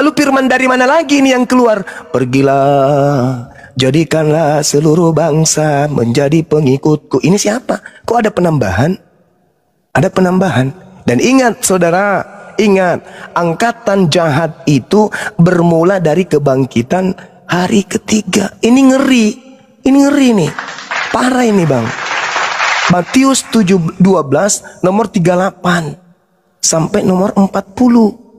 Lalu firman dari mana lagi ini yang keluar? Pergilah, jadikanlah seluruh bangsa menjadi pengikutku. Ini siapa? Kok ada penambahan? Ada penambahan. Dan ingat saudara, ingat, angkatan jahat itu bermula dari kebangkitan hari ketiga. Ini ngeri. Ini ngeri nih. Parah ini bang. Matius 7:12 nomor 38 sampai nomor 40.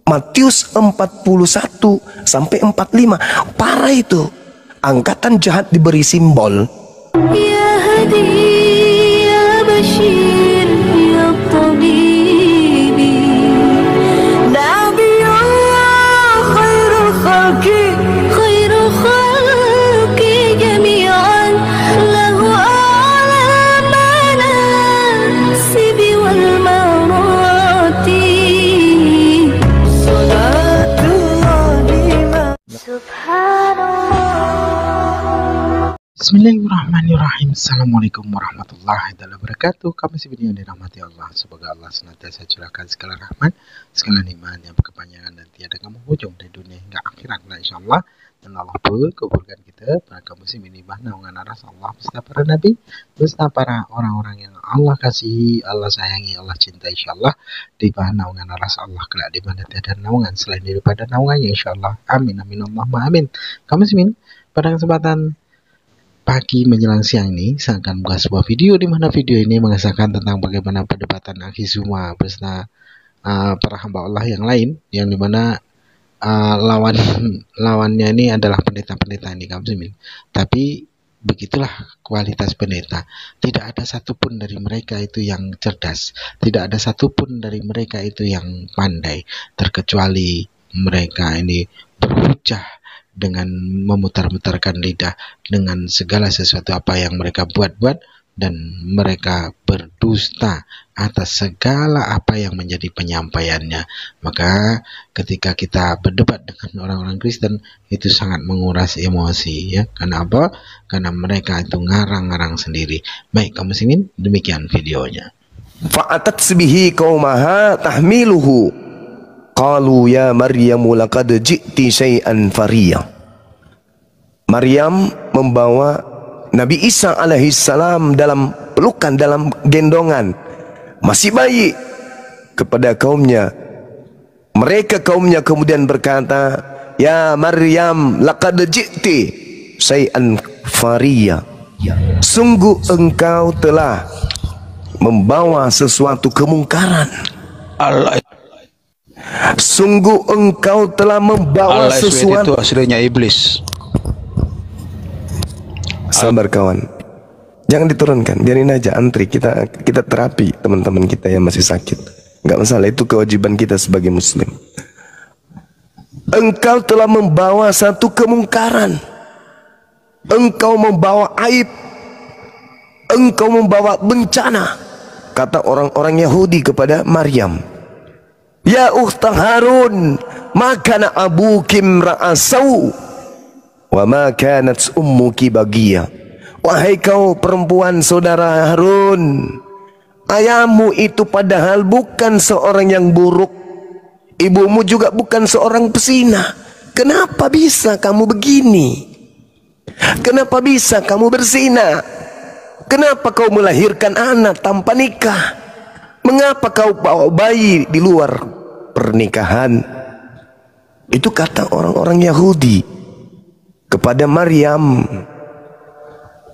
Matius 41 sampai 45. Parah itu. Angkatan jahat diberi simbol. Ya hadi ya bashir ya tabibi Nabiyullah khairul khalqi jami'an lahu a'la manasibi wal marati salatullah subhanallah. Bismillahirrahmanirrahim. Assalamualaikum warahmatullahi wabarakatuh. Kami sebenarnya dirahmati Allah. Semoga Allah senantiasa curahkan segala rahmat, segala nikmat yang berkepanjangan dan tiada kamu ujung dari dunia hingga akhirat, insyaallah. Dan Allah pun kabulkan kita para kaum muslimin di naungan aras Allah beserta para nabi, beserta para orang-orang yang Allah kasihi, Allah sayangi, Allah cintai, insyaallah di bawah naungan aras Allah kelak di mana tiada naungan selain daripada naungannya, insyaallah. Amin amin Allahumma amin. Kaum muslimin, pada kesempatan pagi menjelang siang ini saya akan membuat sebuah video di mana video ini mengesahkan tentang bagaimana perdebatan Akhizuma beserta para hamba Allah yang lain, yang dimana lawannya ini adalah pendeta-pendeta ini kaum muslimin. Tapi begitulah kualitas pendeta. Tidak ada satupun dari mereka itu yang cerdas, tidak ada satupun dari mereka itu yang pandai, terkecuali mereka ini berhujah dengan memutar-mutarkan lidah dengan segala sesuatu apa yang mereka buat-buat, dan mereka berdusta atas segala apa yang menjadi penyampaiannya. Maka ketika kita berdebat dengan orang-orang Kristen itu sangat menguras emosi, ya. Karena apa? Karena mereka itu ngarang-ngarang sendiri. Baik kaum muslimin, demikian videonya. Fa'atat bihi qaumaha tahmiluhu qalu ya Maryamu laqad ji'ti syai'an fariya. Maryam membawa Nabi Isa alaihissalam dalam pelukan, dalam gendongan, masih bayi, kepada kaumnya. Mereka kaumnya kemudian berkata, ya Maryam laqad ji'ti syai'an fariya. Sungguh engkau telah membawa sesuatu kemungkaran. Sungguh engkau telah membawa sesuatu. Itu aslinya iblis. Sabar kawan, jangan diturunkan, biarin aja antri, kita terapi teman-teman kita yang masih sakit. Nggak masalah, itu kewajiban kita sebagai muslim. Engkau telah membawa satu kemungkaran, engkau membawa aib, engkau membawa bencana, kata orang-orang Yahudi kepada Maryam. Ya ukhta Harun, ma kana abuki imra'asau wa ma kanat ummuki bagiya. Wahai kau perempuan saudara Harun, ayahmu itu padahal bukan seorang yang buruk, ibumu juga bukan seorang pesina. Kenapa bisa kamu begini? Kenapa bisa kamu berzina? Kenapa kau melahirkan anak tanpa nikah? Mengapa kau bawa bayi di luar pernikahan? Itu kata orang-orang Yahudi kepada Maryam,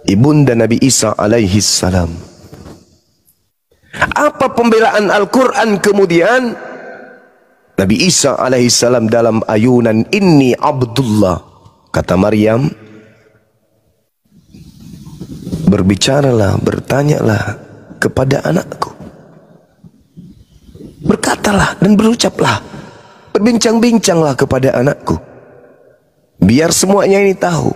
ibunda Nabi Isa alaihi salam. Apa pembelaan Al-Quran kemudian? Nabi Isa alaihi salam dalam ayunan, inni Abdullah, kata Maryam, berbicaralah, bertanyalah kepada anakku, berkatalah dan berucaplah, berbincang-bincanglah kepada anakku, biar semuanya ini tahu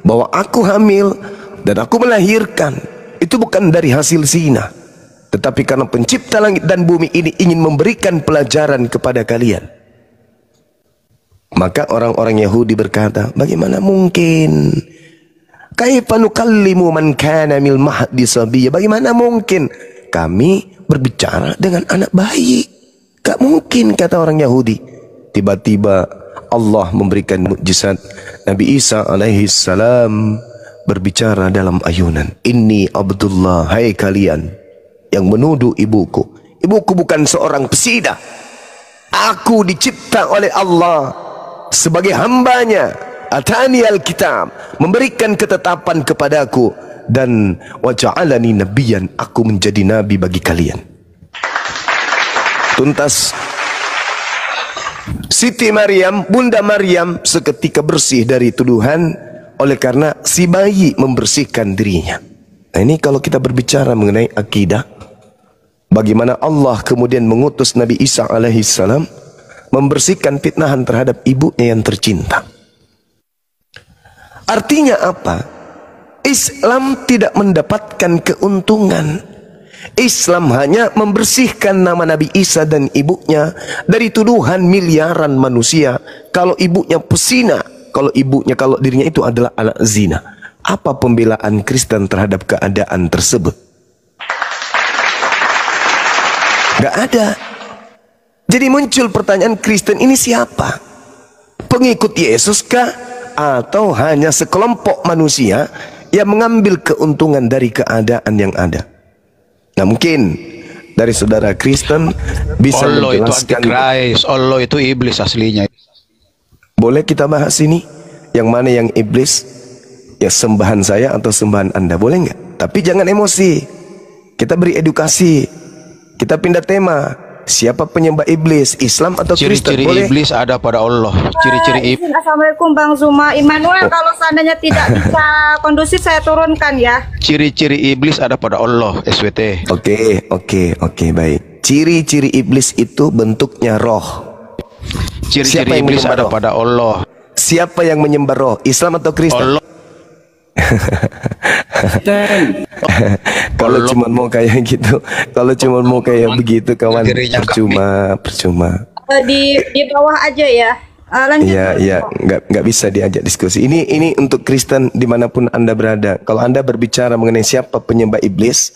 bahwa aku hamil dan aku melahirkan itu bukan dari hasil zina, tetapi karena pencipta langit dan bumi ini ingin memberikan pelajaran kepada kalian. Maka orang-orang Yahudi berkata, bagaimana mungkin? Kaifa nukallimu man kana mil mahdi sabiyya? Bagaimana mungkin kami berbicara dengan anak bayi? Gak mungkin, kata orang Yahudi. tiba-tiba Allah memberikan mukjizat. Nabi Isa alaihi salam berbicara dalam ayunan, Inni Abdullah, hai kalian yang menuduh ibuku. Ibuku bukan seorang pesida. Aku dicipta oleh Allah sebagai hambanya. Atani al-kitab, memberikan ketetapan kepadaku, dan waja'alani nabiyan, aku menjadi nabi bagi kalian. Tuntas Siti Maryam, Bunda Maryam seketika bersih dari tuduhan oleh karena si bayi membersihkan dirinya. Nah, ini kalau kita berbicara mengenai akidah, bagaimana Allah kemudian mengutus Nabi Isa alaihi salam membersihkan fitnahan terhadap ibunya yang tercinta. Artinya apa? Islam tidak mendapatkan keuntungan. Islam hanya membersihkan nama Nabi Isa dan ibunya dari tuduhan miliaran manusia kalau ibunya pesina, kalau dirinya itu adalah anak zina. Apa pembelaan Kristen terhadap keadaan tersebut? Gak ada. Jadi muncul pertanyaan, Kristen ini siapa? Pengikut Yesus kah? Atau hanya sekelompok manusia yang mengambil keuntungan dari keadaan yang ada? Nah, mungkin dari saudara Kristen bisa Allah itu menjelaskan. antikris, Allah itu iblis aslinya. Boleh kita bahas ini? Yang mana yang iblis? Ya sembahan saya atau sembahan Anda? Boleh nggak? Tapi jangan emosi. Kita beri edukasi. Kita pindah tema. Siapa penyembah iblis? Islam atau Kristen? Ciri-ciri Boleh? iblis ada pada Allah. Ciri-ciri iblis. Assalamualaikum Bang Zuma Immanuel. Kalau seandainya tidak bisa kondusif saya turunkan ya. Ciri-ciri iblis ada pada Allah. SWT. Oke, baik. Ciri-ciri iblis itu bentuknya roh. Ciri-ciri iblis ada pada Allah. Siapa yang menyembah roh? Islam atau Kristen? Allah. Kalau cuma mau kayak gitu, kalau cuma mau kayak begitu, kawan, percuma. Di bawah aja ya. Lanjut. Iya, nggak bisa diajak diskusi. Ini untuk Kristen dimanapun Anda berada. Kalau Anda berbicara mengenai siapa penyembah iblis,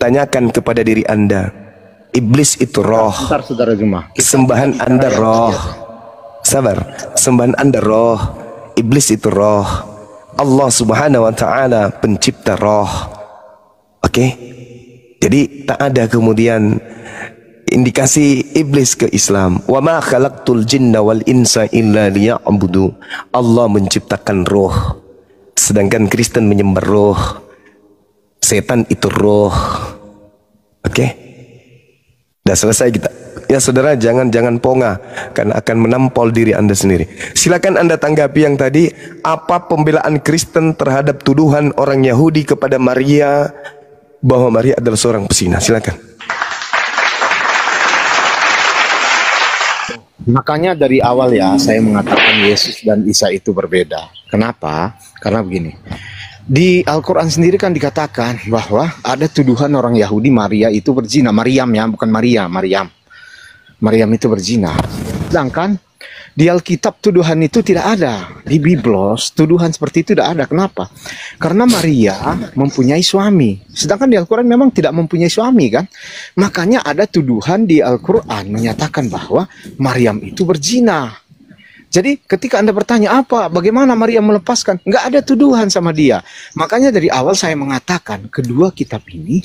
tanyakan kepada diri Anda. Iblis itu roh. Bentar, saudara Juma. Sembahan Anda roh. Sabar. Sembahan Anda roh. Iblis itu roh. Allah subhanahu wa ta'ala pencipta roh. Oke? Jadi tak ada kemudian indikasi iblis ke Islam. Wa ma khalaqtul jinna wal insa illa liya'budu. Allah menciptakan roh. Sedangkan Kristen menyembah roh. Setan itu roh. Oke? Dah selesai kita. Ya saudara, jangan pongah karena akan menampol diri Anda sendiri. Silakan Anda tanggapi yang tadi. Apa pembelaan Kristen terhadap tuduhan orang Yahudi kepada Maria bahwa Maria adalah seorang pesina? Silakan. Makanya dari awal ya saya mengatakan Yesus dan Isa itu berbeda. Kenapa? Karena begini. Di Al-Quran sendiri kan dikatakan bahwa ada tuduhan orang Yahudi Maria itu berzina. Maryam ya, bukan Maria, Maryam. Maryam itu berzina. Sedangkan di Alkitab tuduhan itu tidak ada. Di Biblos tuduhan seperti itu tidak ada. Kenapa? Karena Maria mempunyai suami. Sedangkan di Al-Quran memang tidak mempunyai suami kan. Makanya ada tuduhan di Al-Quran menyatakan bahwa Maryam itu berzina. Jadi ketika Anda bertanya bagaimana Maria melepaskan? Nggak ada tuduhan sama dia. Makanya dari awal saya mengatakan kedua kitab ini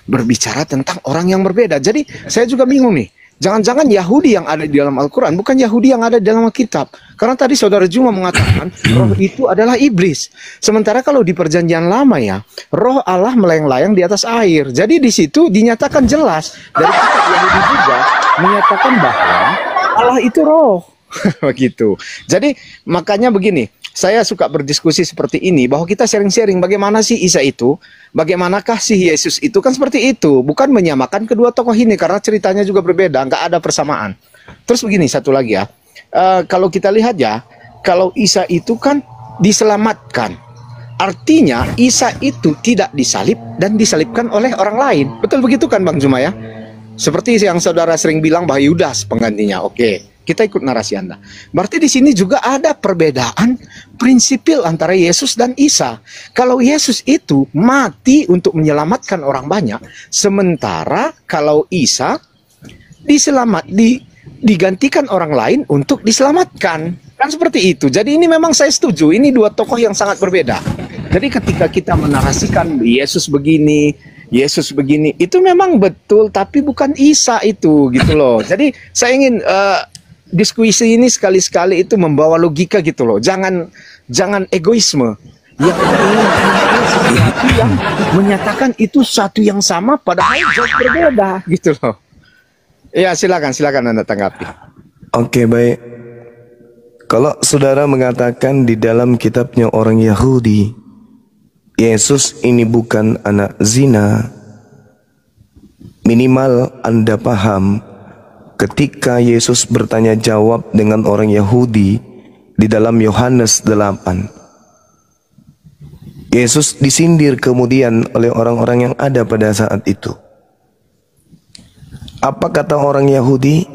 berbicara tentang orang yang berbeda. Jadi saya juga bingung nih. Jangan-jangan Yahudi yang ada di dalam Al-Quran bukan Yahudi yang ada di dalam Alkitab. Karena tadi saudara Juma mengatakan roh itu adalah iblis. Sementara kalau di perjanjian lama ya, roh Allah melayang-layang di atas air. Jadi di situ dinyatakan jelas dari kitab Yahudi juga menyatakan bahwa Allah itu roh. Begitu. Jadi makanya begini, saya suka berdiskusi seperti ini bahwa kita sharing-sharing bagaimana sih Isa itu, bagaimanakah sih Yesus itu, kan seperti itu, bukan menyamakan kedua tokoh ini karena ceritanya juga berbeda, nggak ada persamaan. Terus begini satu lagi ya, kalau kita lihat ya, kalau Isa itu kan diselamatkan, artinya Isa itu tidak disalib dan disalibkan oleh orang lain, betul begitu kan Bang Zuma ya? Seperti yang saudara sering bilang bahwa Yudas penggantinya, oke. Kita ikut narasi Anda. Berarti di sini juga ada perbedaan prinsipil antara Yesus dan Isa. Kalau Yesus itu mati untuk menyelamatkan orang banyak, sementara kalau Isa digantikan orang lain untuk diselamatkan. Kan seperti itu. Jadi ini memang saya setuju. Ini dua tokoh yang sangat berbeda. Jadi ketika kita menarasikan Yesus begini, itu memang betul, tapi bukan Isa itu, gitu loh. Jadi saya ingin diskusi ini sekali-sekali itu membawa logika gitu loh. Jangan egoisme. Yang yang menyatakan itu satu yang sama padahal jauh berbeda, gitu loh. Ya, silakan Anda tanggapi. Oke, baik. Kalau saudara mengatakan di dalam kitabnya orang Yahudi, Yesus ini bukan anak zina, minimal Anda paham ketika Yesus bertanya jawab dengan orang Yahudi di dalam Yohanes 8. Yesus disindir kemudian oleh orang-orang yang ada pada saat itu. Apa kata orang Yahudi?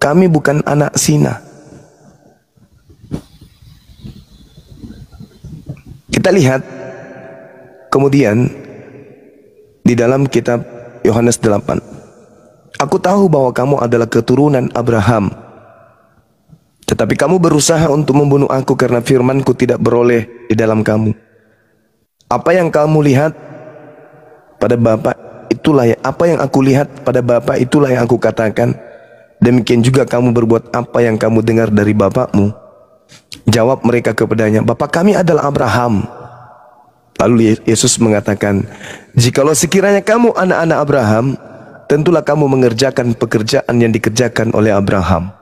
Kami bukan anak zina. Kita lihat kemudian di dalam kitab Yohanes 8. Aku tahu bahwa kamu adalah keturunan Abraham, tetapi kamu berusaha untuk membunuh aku karena firmanku tidak beroleh di dalam kamu. Apa yang kamu lihat pada Bapa, itulah apa yang aku lihat pada Bapa, itulah yang aku katakan. Demikian juga kamu berbuat apa yang kamu dengar dari bapakmu. Jawab mereka kepadanya, Bapa kami adalah Abraham. Lalu Yesus mengatakan, jikalau sekiranya kamu anak-anak Abraham, tentulah kamu mengerjakan pekerjaan yang dikerjakan oleh Abraham.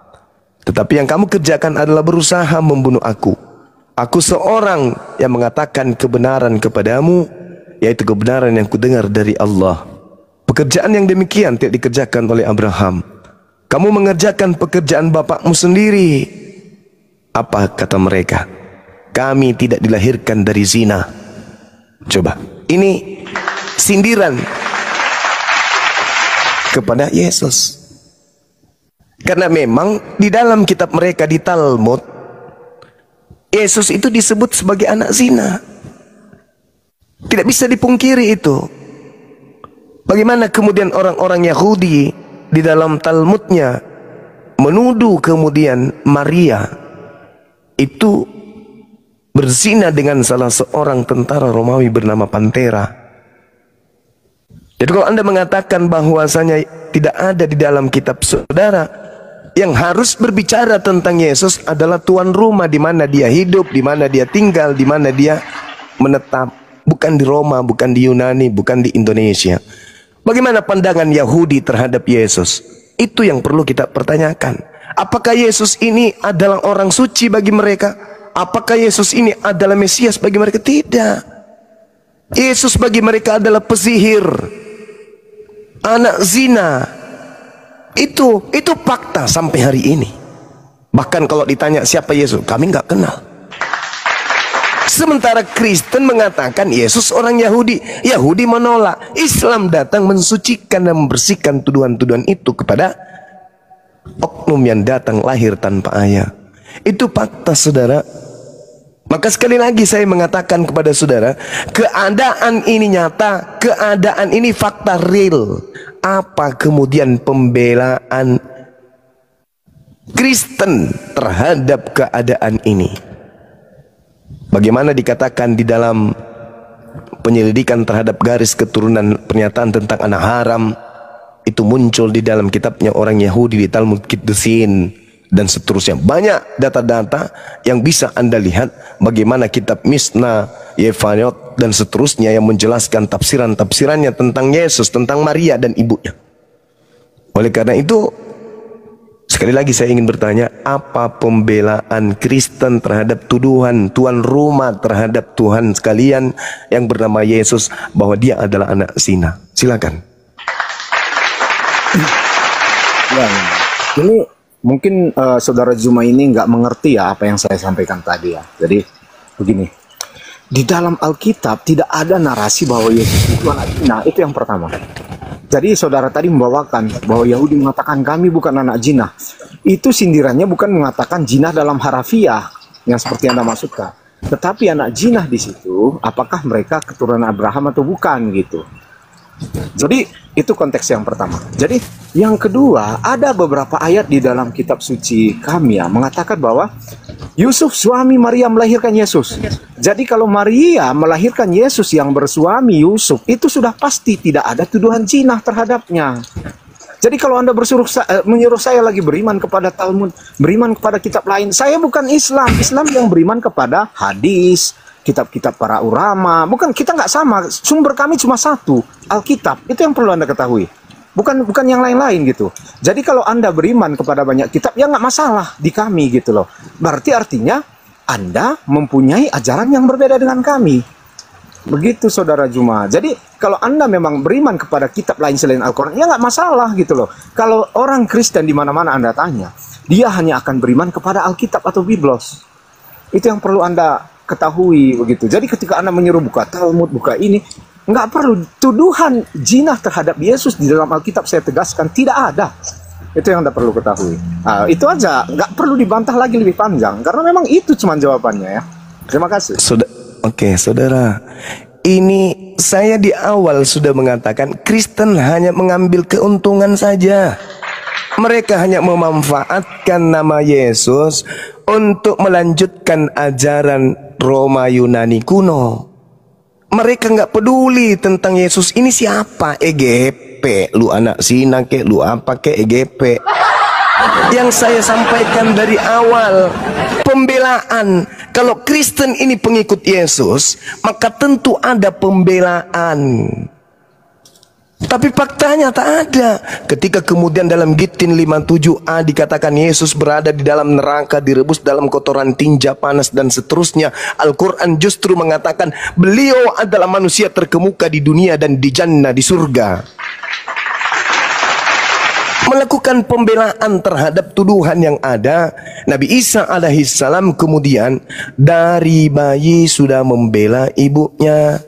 Tetapi yang kamu kerjakan adalah berusaha membunuh aku. Aku seorang yang mengatakan kebenaran kepadamu, yaitu kebenaran yang kudengar dari Allah. Pekerjaan yang demikian tidak dikerjakan oleh Abraham. Kamu mengerjakan pekerjaan bapakmu sendiri. Apa kata mereka? Kami tidak dilahirkan dari zina. Coba, ini sindiran kepada Yesus. Karena memang di dalam kitab mereka di Talmud, Yesus itu disebut sebagai anak zina. Tidak bisa dipungkiri itu. Bagaimana kemudian orang-orang Yahudi di dalam Talmudnya menuduh kemudian Maria itu berzina dengan salah seorang tentara Romawi bernama Pantera. Jadi kalau Anda mengatakan bahwasanya tidak ada di dalam kitab saudara, yang harus berbicara tentang Yesus adalah tuan rumah, di mana dia hidup, di mana dia tinggal, di mana dia menetap. Bukan di Roma, bukan di Yunani, bukan di Indonesia. Bagaimana pandangan Yahudi terhadap Yesus? Itu yang perlu kita pertanyakan. Apakah Yesus ini adalah orang suci bagi mereka? Apakah Yesus ini adalah Mesias bagi mereka? Tidak. Yesus bagi mereka adalah pesihir, anak zina. Itu fakta sampai hari ini. Bahkan kalau ditanya siapa Yesus, kami nggak kenal. Sementara Kristen mengatakan Yesus orang Yahudi. Yahudi menolak. Islam datang mensucikan dan membersihkan tuduhan-tuduhan itu kepada oknum yang datang lahir tanpa ayah. Itu fakta, saudara. Maka sekali lagi saya mengatakan kepada saudara, keadaan ini nyata, keadaan ini fakta real. Apa kemudian pembelaan Kristen terhadap keadaan ini? Bagaimana dikatakan di dalam penyelidikan terhadap garis keturunan pernyataan tentang anak haram, itu muncul di dalam kitabnya orang Yahudi di Talmud Kiddusin dan seterusnya. Banyak data-data yang bisa Anda lihat bagaimana kitab Misna, Yevayot dan seterusnya yang menjelaskan tafsiran-tafsirannya tentang Yesus, tentang Maria dan ibunya. Oleh karena itu, sekali lagi saya ingin bertanya, apa pembelaan Kristen terhadap tuduhan tuan rumah terhadap Tuhan sekalian yang bernama Yesus bahwa dia adalah anak zina? Silakan. Ya, ini mungkin saudara Zuma ini nggak mengerti ya apa yang saya sampaikan tadi ya. Jadi begini, di dalam Alkitab tidak ada narasi bahwa Yesus itu anak zina. Itu yang pertama. Jadi saudara tadi membawakan bahwa Yahudi mengatakan kami bukan anak zina. Itu sindirannya bukan mengatakan zina dalam harafiah yang seperti Anda maksudkan. Tetapi anak zina di situ, apakah mereka keturunan Abraham atau bukan gitu. Jadi itu konteks yang pertama. Jadi yang kedua, ada beberapa ayat di dalam kitab suci kami ya mengatakan bahwa Yusuf suami Maria melahirkan Yesus. Jadi kalau Maria melahirkan Yesus yang bersuami Yusuf, itu sudah pasti tidak ada tuduhan zina terhadapnya. Jadi kalau Anda menyuruh saya lagi beriman kepada Talmud, beriman kepada kitab lain, saya bukan Islam. Islam yang beriman kepada hadis, kitab-kitab para ulama. Bukan, kita nggak sama. Sumber kami cuma satu, Alkitab. Itu yang perlu Anda ketahui. Bukan yang lain-lain gitu. Jadi kalau Anda beriman kepada banyak kitab, ya nggak masalah di kami gitu loh. Berarti artinya Anda mempunyai ajaran yang berbeda dengan kami. Begitu Saudara Juma. Jadi kalau Anda memang beriman kepada kitab lain selain Al-Quran, ya nggak masalah gitu loh. Kalau orang Kristen di mana-mana Anda tanya, dia hanya akan beriman kepada Alkitab atau Biblos. Itu yang perlu Anda ketahui begitu. Jadi ketika Anda menyuruh buka Talmud, buka ini, nggak perlu tuduhan zina terhadap Yesus di dalam Alkitab, saya tegaskan tidak ada. Itu yang Anda perlu ketahui. Nah, itu aja, nggak perlu dibantah lagi lebih panjang karena memang itu cuma jawabannya ya. Terima kasih. Oke, saudara, ini saya di awal sudah mengatakan Kristen hanya mengambil keuntungan saja. Mereka hanya memanfaatkan nama Yesus untuk melanjutkan ajaran Roma Yunani kuno. Mereka nggak peduli tentang Yesus ini siapa. EGP, lu anak Sina ke, lu apa ke EGP. Yang saya sampaikan dari awal, pembelaan. Kalau Kristen ini pengikut Yesus, maka tentu ada pembelaan. Tapi faktanya tak ada. Ketika kemudian dalam Gitin 57a dikatakan Yesus berada di dalam neraka, direbus dalam kotoran tinja panas dan seterusnya, Al-Quran justru mengatakan beliau adalah manusia terkemuka di dunia dan di jannah, di surga. Melakukan pembelaan terhadap tuduhan yang ada. Nabi Isa alaihissalam kemudian dari bayi sudah membela ibunya.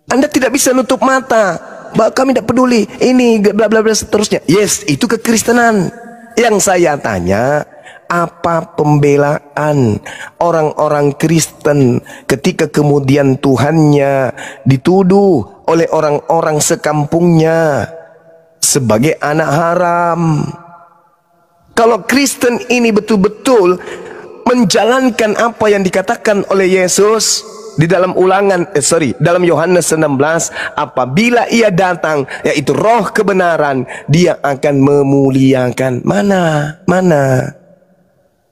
Anda tidak bisa nutup mata bahwa kami tidak peduli ini bla bla bla seterusnya. Yes, itu kekristenan. Yang saya tanya, apa pembelaan orang-orang Kristen ketika kemudian Tuhannya dituduh oleh orang-orang sekampungnya sebagai anak haram? Kalau Kristen ini betul-betul menjalankan apa yang dikatakan oleh Yesus di dalam dalam Yohanes 16, apabila ia datang, yaitu roh kebenaran, dia akan memuliakan. Mana?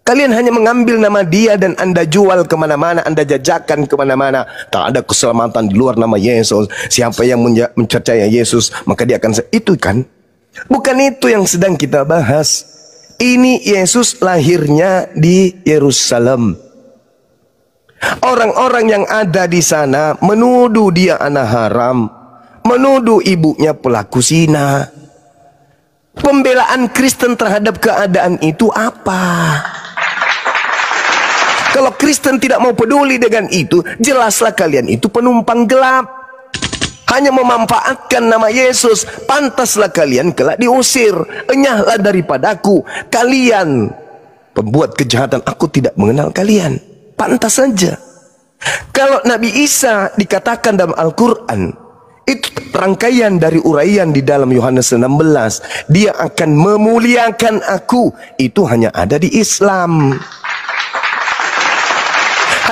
Kalian hanya mengambil nama dia dan Anda jual kemana-mana, Anda jajakan kemana-mana. Tak ada keselamatan di luar nama Yesus. Siapa yang percaya Yesus, maka dia akan... Itu kan? Bukan itu yang sedang kita bahas. Ini Yesus lahirnya di Yerusalem. Orang-orang yang ada di sana menuduh dia anak haram, menuduh ibunya pelaku zina. Pembelaan Kristen terhadap keadaan itu apa? Kalau Kristen tidak mau peduli dengan itu, jelaslah kalian itu penumpang gelap. Hanya memanfaatkan nama Yesus, pantaslah kalian kelak diusir. Enyahlah daripadaku, kalian pembuat kejahatan, aku tidak mengenal kalian. Pantas saja. Kalau Nabi Isa dikatakan dalam Al-Quran, itu rangkaian dari uraian di dalam Yohanes 16. Dia akan memuliakan aku. Itu hanya ada di Islam.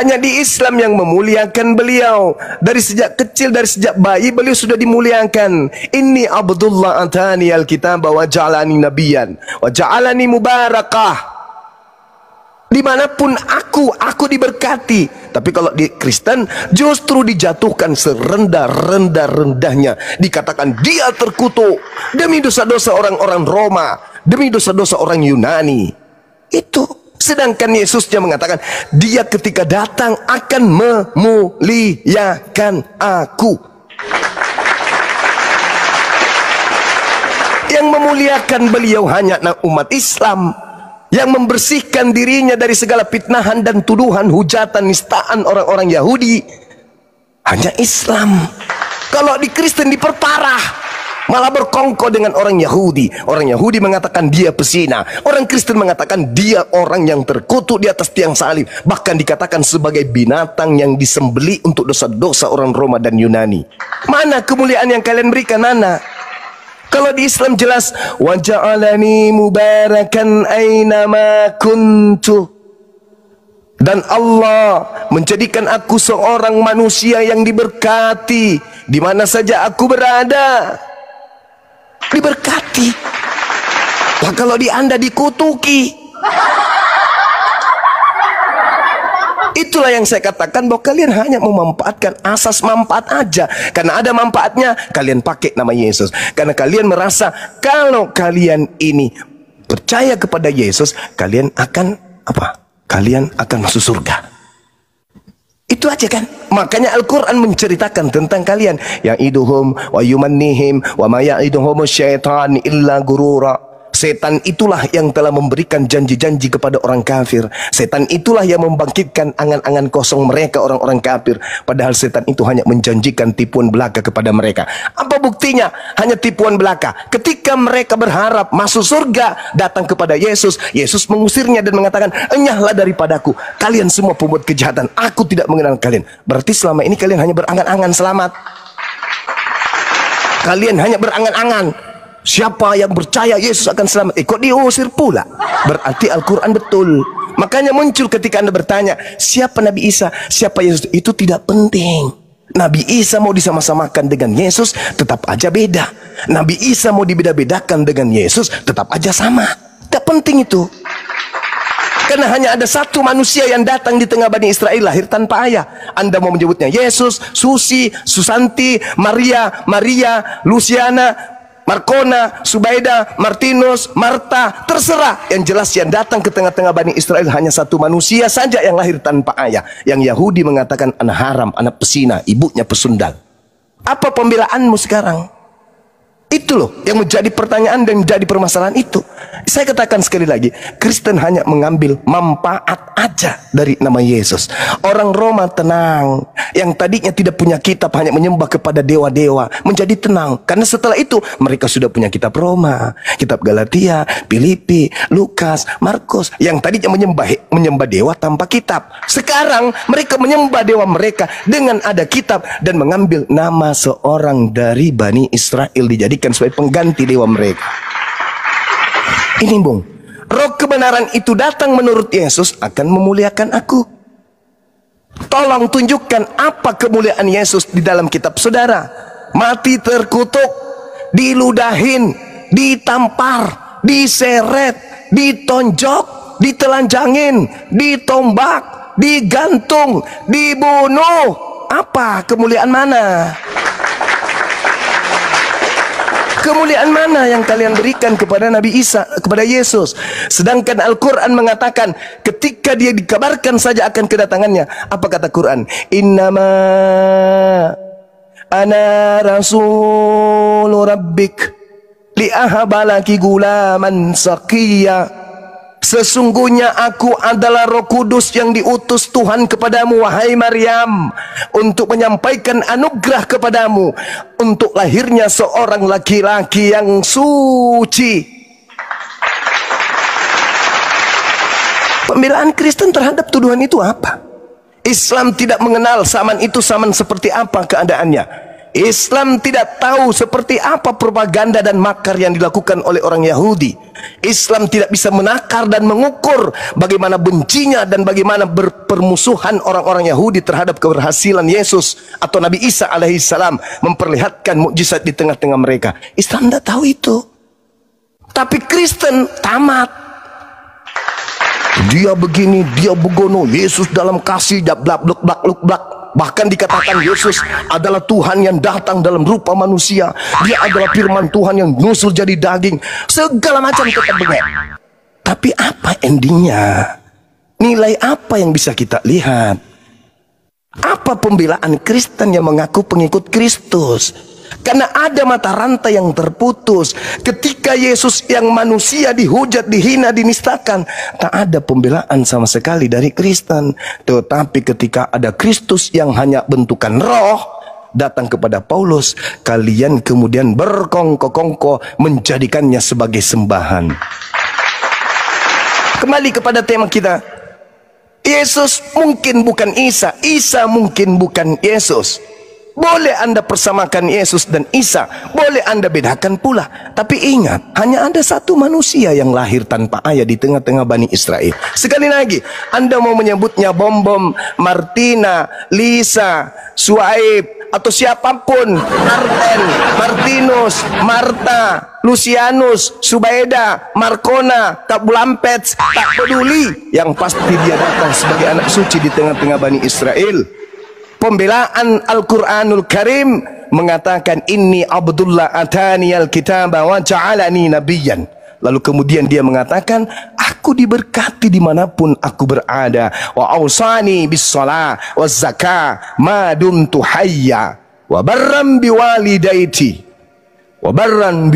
Hanya di Islam yang memuliakan beliau. Dari sejak kecil, dari sejak bayi, beliau sudah dimuliakan. Inni Abdullah atani al-kitab wa ja'alani nabiyan wa ja'alani mubarakah. Dimanapun aku diberkati. Tapi kalau di Kristen justru dijatuhkan serendah-rendahnya. Dikatakan dia terkutuk demi dosa-dosa orang-orang Roma, demi dosa-dosa orang Yunani. Itu. Sedangkan Yesusnya mengatakan dia ketika datang akan memuliakan aku. Yang memuliakan beliau hanya umat Islam, yang membersihkan dirinya dari segala fitnahan dan tuduhan, hujatan, nistaan orang-orang Yahudi, hanya Islam. Kalau di Kristen diperparah. Malah berkongkol dengan orang Yahudi. Orang Yahudi mengatakan dia pesina. Orang Kristen mengatakan dia orang yang terkutuk di atas tiang salib. Bahkan dikatakan sebagai binatang yang disembeli untuk dosa-dosa orang Roma dan Yunani. Mana kemuliaan yang kalian berikan, mana? Kalau di Islam jelas, wa ja'alani mubarakan ainama kuntu. Dan Allah menjadikan aku seorang manusia yang diberkati di mana saja aku berada. Diberkati. Lah kalau di Anda dikutuki. Itulah yang saya katakan bahwa kalian hanya memanfaatkan asas manfaat aja. Karena ada manfaatnya, kalian pakai nama Yesus. Karena kalian merasa kalau kalian ini percaya kepada Yesus, kalian akan apa? Kalian akan masuk surga. Itu aja kan. Makanya Al-Quran menceritakan tentang kalian. Ya'iduhum wa yumannihim wa ma ya'iduhum syaitan illa gurura. Setan itulah yang telah memberikan janji-janji kepada orang kafir. Setan itulah yang membangkitkan angan-angan kosong mereka, orang-orang kafir. Padahal setan itu hanya menjanjikan tipuan belaka kepada mereka. Apa buktinya? Hanya tipuan belaka. Ketika mereka berharap masuk surga, datang kepada Yesus. Yesus mengusirnya dan mengatakan, enyahlah daripadaku. Kalian semua pembuat kejahatan. Aku tidak mengenal kalian. Berarti selama ini kalian hanya berangan-angan selamat. Kalian hanya berangan-angan. Siapa yang percaya Yesus akan selamat? Kok diusir pula? Berarti Al-Quran betul. Makanya muncul ketika Anda bertanya, siapa Nabi Isa? Siapa Yesus? Itu tidak penting. Nabi Isa mau disama-samakan dengan Yesus, tetap aja beda. Nabi Isa mau dibeda-bedakan dengan Yesus, tetap aja sama. Tidak penting itu. Karena hanya ada satu manusia yang datang di tengah Bani Israel, lahir tanpa ayah. Anda mau menyebutnya Yesus, Susi, Susanti, Maria, Luciana, Markona, Subaida, Martinus, Marta, terserah. Yang jelas yang datang ke tengah-tengah Bani Israel hanya satu manusia saja yang lahir tanpa ayah. Yang Yahudi mengatakan anak haram, anak pesina, ibunya pesundal. Apa pembelaanmu sekarang? Itu loh yang menjadi pertanyaan dan menjadi permasalahan itu. Saya katakan sekali lagi, Kristen hanya mengambil manfaat aja dari nama Yesus. Orang Roma tenang, yang tadinya tidak punya kitab hanya menyembah kepada dewa-dewa, menjadi tenang. Karena setelah itu mereka sudah punya kitab Roma, kitab Galatia, Filipi, Lukas, Markus. Yang tadinya menyembah dewa tanpa kitab. Sekarang mereka menyembah dewa mereka dengan ada kitab dan mengambil nama seorang dari Bani Israel dijadikan sebagai pengganti dewa mereka. Ini bung, roh kebenaran itu datang menurut Yesus akan memuliakan aku. Tolong tunjukkan apa kemuliaan Yesus di dalam kitab saudara. Mati terkutuk, diludahin, ditampar, diseret, ditonjok, ditelanjangin, ditombak, digantung, dibunuh. Apa kemuliaan mana? Kemuliaan mana yang kalian berikan kepada Nabi Isa, kepada Yesus? Sedangkan Al-Quran mengatakan ketika dia dikabarkan saja akan kedatangannya, apa kata Quran? Innama ana rasulu rabbik li'ahabalaki gulaman saqiya. Sesungguhnya aku adalah Roh Kudus yang diutus Tuhan kepadamu, wahai Maryam, untuk menyampaikan anugerah kepadamu, untuk lahirnya seorang laki-laki yang suci. Pembelaan Kristen terhadap tuduhan itu apa? Islam tidak mengenal zaman itu zaman seperti apa keadaannya. Islam tidak tahu seperti apa propaganda dan makar yang dilakukan oleh orang Yahudi. Islam tidak bisa menakar dan mengukur bagaimana bencinya dan bagaimana berpermusuhan orang-orang Yahudi terhadap keberhasilan Yesus atau Nabi Isa alaihissalam memperlihatkan mukjizat di tengah-tengah mereka. Islam tidak tahu itu. Tapi Kristen tamat. Dia begini, dia begono, Yesus dalam kasih, blak blak blak blak. Bahkan dikatakan Yesus adalah Tuhan yang datang dalam rupa manusia. Dia adalah firman Tuhan yang nusul jadi daging. Segala macam kita bengek. Tapi apa endingnya? Nilai apa yang bisa kita lihat? Apa pembelaan Kristen yang mengaku pengikut Kristus? Karena ada mata rantai yang terputus. Ketika Yesus yang manusia dihujat, dihina, dinistakan, tak ada pembelaan sama sekali dari Kristen. Tetapi ketika ada Kristus yang hanya bentukan roh, datang kepada Paulus, kalian kemudian berkongko-kongko menjadikannya sebagai sembahan. Kembali kepada tema kita. Yesus mungkin bukan Isa, Isa mungkin bukan Yesus. Boleh Anda persamakan Yesus dan Isa, boleh Anda bedakan pula. Tapi ingat, hanya ada satu manusia yang lahir tanpa ayah di tengah-tengah Bani Israel. Sekali lagi, Anda mau menyebutnya Bom-Bom, Martina, Lisa, Suaib, atau siapapun, Martin, Martinus, Marta, Lucianus, Subaida, Markona, Tabulampets, tak peduli. Yang pasti dia datang sebagai anak suci di tengah-tengah Bani Israel. Pembelaan Al-Quranul Karim mengatakan, Inni Abdullah atani al-kitaba wa ja'alani nabiyyan. Lalu kemudian dia mengatakan, aku diberkati dimanapun aku berada. Wa awsani bis salah wa zakah ma dumtu hayya wa barram biwalidaiti wa barram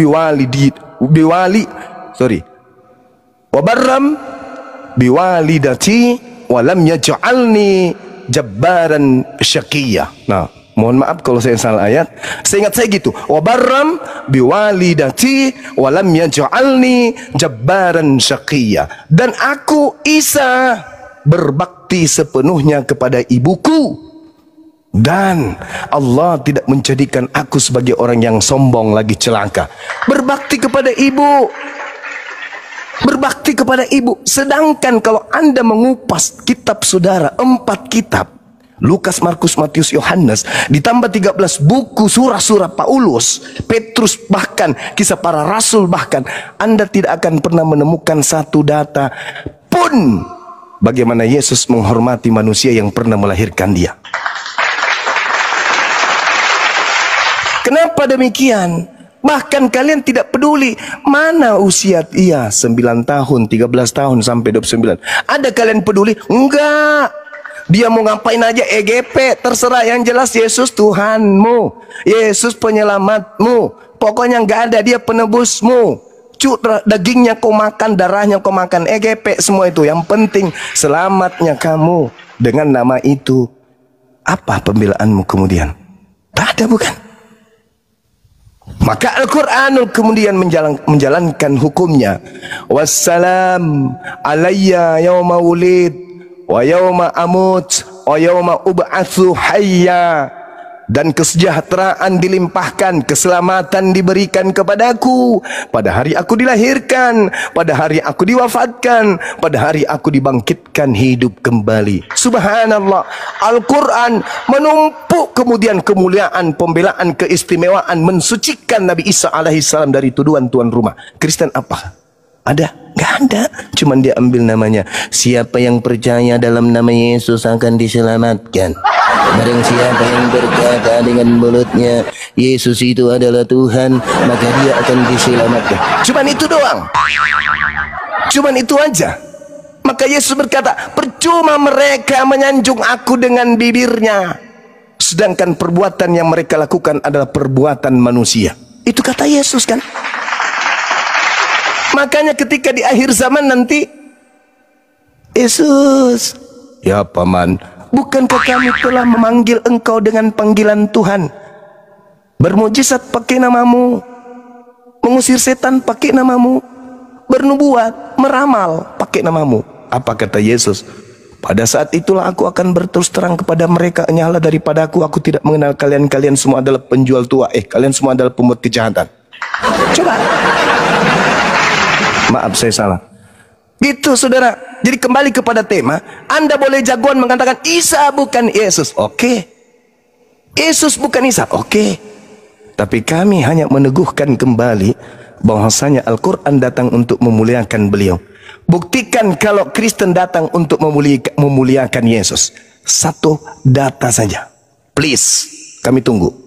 biwalidati wa lam yaj'alni jabbaran syaqiyya. Nah, mohon maaf kalau saya salah ayat. Seingat saya gitu. Wa barram biwalidati wa lam yaj'alni jabbaran syaqiyya. Dan aku Isa berbakti sepenuhnya kepada ibuku. Dan Allah tidak menjadikan aku sebagai orang yang sombong lagi celaka. Berbakti kepada ibu. Berbakti kepada ibu. Sedangkan kalau Anda mengupas kitab saudara, 4 kitab, Lukas, Markus, Matius, Yohanes, ditambah 13 buku surah-surah Paulus, Petrus, bahkan kisah para rasul, bahkan Anda tidak akan pernah menemukan satu data pun bagaimana Yesus menghormati manusia yang pernah melahirkan dia. Kenapa demikian? Bahkan kalian tidak peduli mana usia ia, 9 tahun, 13 tahun sampai 29. Ada kalian peduli? Enggak. Dia mau ngapain aja EGP, terserah, yang jelas Yesus Tuhanmu, Yesus penyelamatmu. Pokoknya enggak ada, dia penebusmu. Dagingnya kau makan, darahnya kau makan, EGP semua itu. Yang penting selamatnya kamu dengan nama itu. Apa pembelaanmu kemudian? Tak ada, bukan? Maka Al-Quranul kemudian menjalankan hukumnya. Wassalam alayya yawma wulid wa yawma amut wa yawma ub'atsu hayya. Dan kesejahteraan dilimpahkan, keselamatan diberikan kepadaku pada hari aku dilahirkan, pada hari aku diwafatkan, pada hari aku dibangkitkan hidup kembali. Subhanallah, Al-Quran menumpuk kemudian kemuliaan, pembelaan, keistimewaan, mensucikan Nabi Isa alaihissalam dari tuduhan tuan rumah. Kristen apa? Ada? Gak ada. Cuman dia ambil namanya. Siapa yang percaya dalam nama Yesus akan diselamatkan. Barang siapa yang berkata dengan mulutnya Yesus itu adalah Tuhan, maka dia akan diselamatkan. Cuman itu doang. Cuman itu aja. Maka Yesus berkata, percuma mereka menyanjung aku dengan bibirnya, sedangkan perbuatan yang mereka lakukan adalah perbuatan manusia. Itu kata Yesus kan. Makanya ketika di akhir zaman nanti, Yesus, ya paman, bukankah kami telah memanggil engkau dengan panggilan Tuhan, bermujizat pakai namamu, mengusir setan pakai namamu, bernubuat, meramal pakai namamu. Apa kata Yesus? Pada saat itulah aku akan berterus terang kepada mereka, nyala daripada aku tidak mengenal kalian. Kalian semua adalah penjual tua. Kalian semua adalah pembuat kejahatan. Coba. Maaf saya salah. Gitu saudara. Jadi kembali kepada tema. Anda boleh jagoan mengatakan Isa bukan Yesus. Oke. Yesus bukan Isa. Oke. Tapi kami hanya meneguhkan kembali bahwasanya Al-Quran datang untuk memuliakan beliau. Buktikan kalau Kristen datang untuk memuliakan Yesus. Satu data saja. Please. Kami tunggu.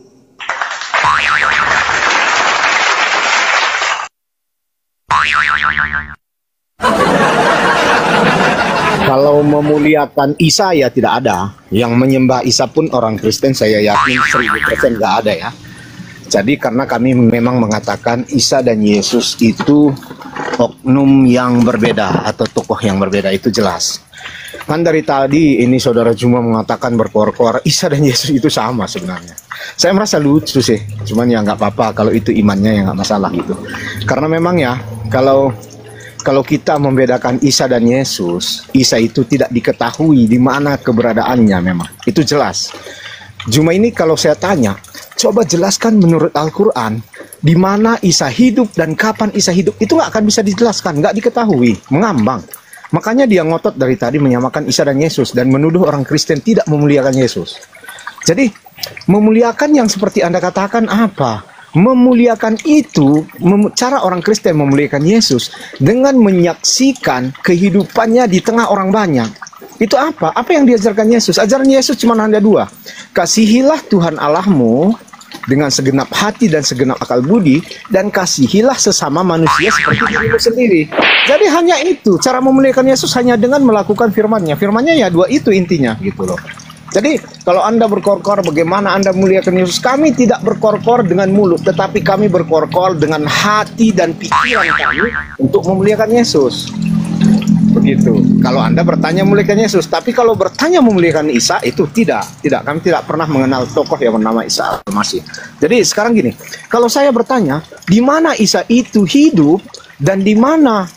Kalau memuliakan Isa ya tidak ada. Yang menyembah Isa pun orang Kristen saya yakin 1000% nggak ada ya. Jadi karena kami memang mengatakan Isa dan Yesus itu oknum yang berbeda atau tokoh yang berbeda, itu jelas. Kan dari tadi ini saudara Juma mengatakan berkoar-koar, Isa dan Yesus itu sama sebenarnya. Saya merasa lucu sih, cuman ya nggak apa-apa kalau itu imannya, ya nggak masalah gitu. Karena memang ya kalau kita membedakan Isa dan Yesus, Isa itu tidak diketahui di mana keberadaannya, memang itu jelas. Cuma ini kalau saya tanya, coba jelaskan menurut Al-Quran di mana Isa hidup dan kapan Isa hidup, itu nggak akan bisa dijelaskan, nggak diketahui, mengambang. Makanya dia ngotot dari tadi menyamakan Isa dan Yesus dan menuduh orang Kristen tidak memuliakan Yesus. Jadi memuliakan yang seperti Anda katakan apa? Memuliakan itu, cara orang Kristen memuliakan Yesus dengan menyaksikan kehidupannya di tengah orang banyak. Itu apa? Apa yang diajarkan Yesus? Ajaran Yesus cuma ada dua. Kasihilah Tuhan Allahmu dengan segenap hati dan segenap akal budi, dan kasihilah sesama manusia seperti dirimu sendiri. Jadi hanya itu. Cara memuliakan Yesus hanya dengan melakukan firman-Nya. Firman-Nya ya dua itu intinya gitu loh. Jadi kalau Anda berkor-kor bagaimana Anda memuliakan Yesus, kami tidak berkor-kor dengan mulut, tetapi kami berkor-kor dengan hati dan pikiran kami untuk memuliakan Yesus. Begitu. Kalau Anda bertanya memuliakan Yesus, tapi kalau bertanya memuliakan Isa, itu tidak. Kami tidak pernah mengenal tokoh yang bernama Isa Al-Masih. Jadi sekarang gini, kalau saya bertanya, di mana Isa itu hidup dan di mana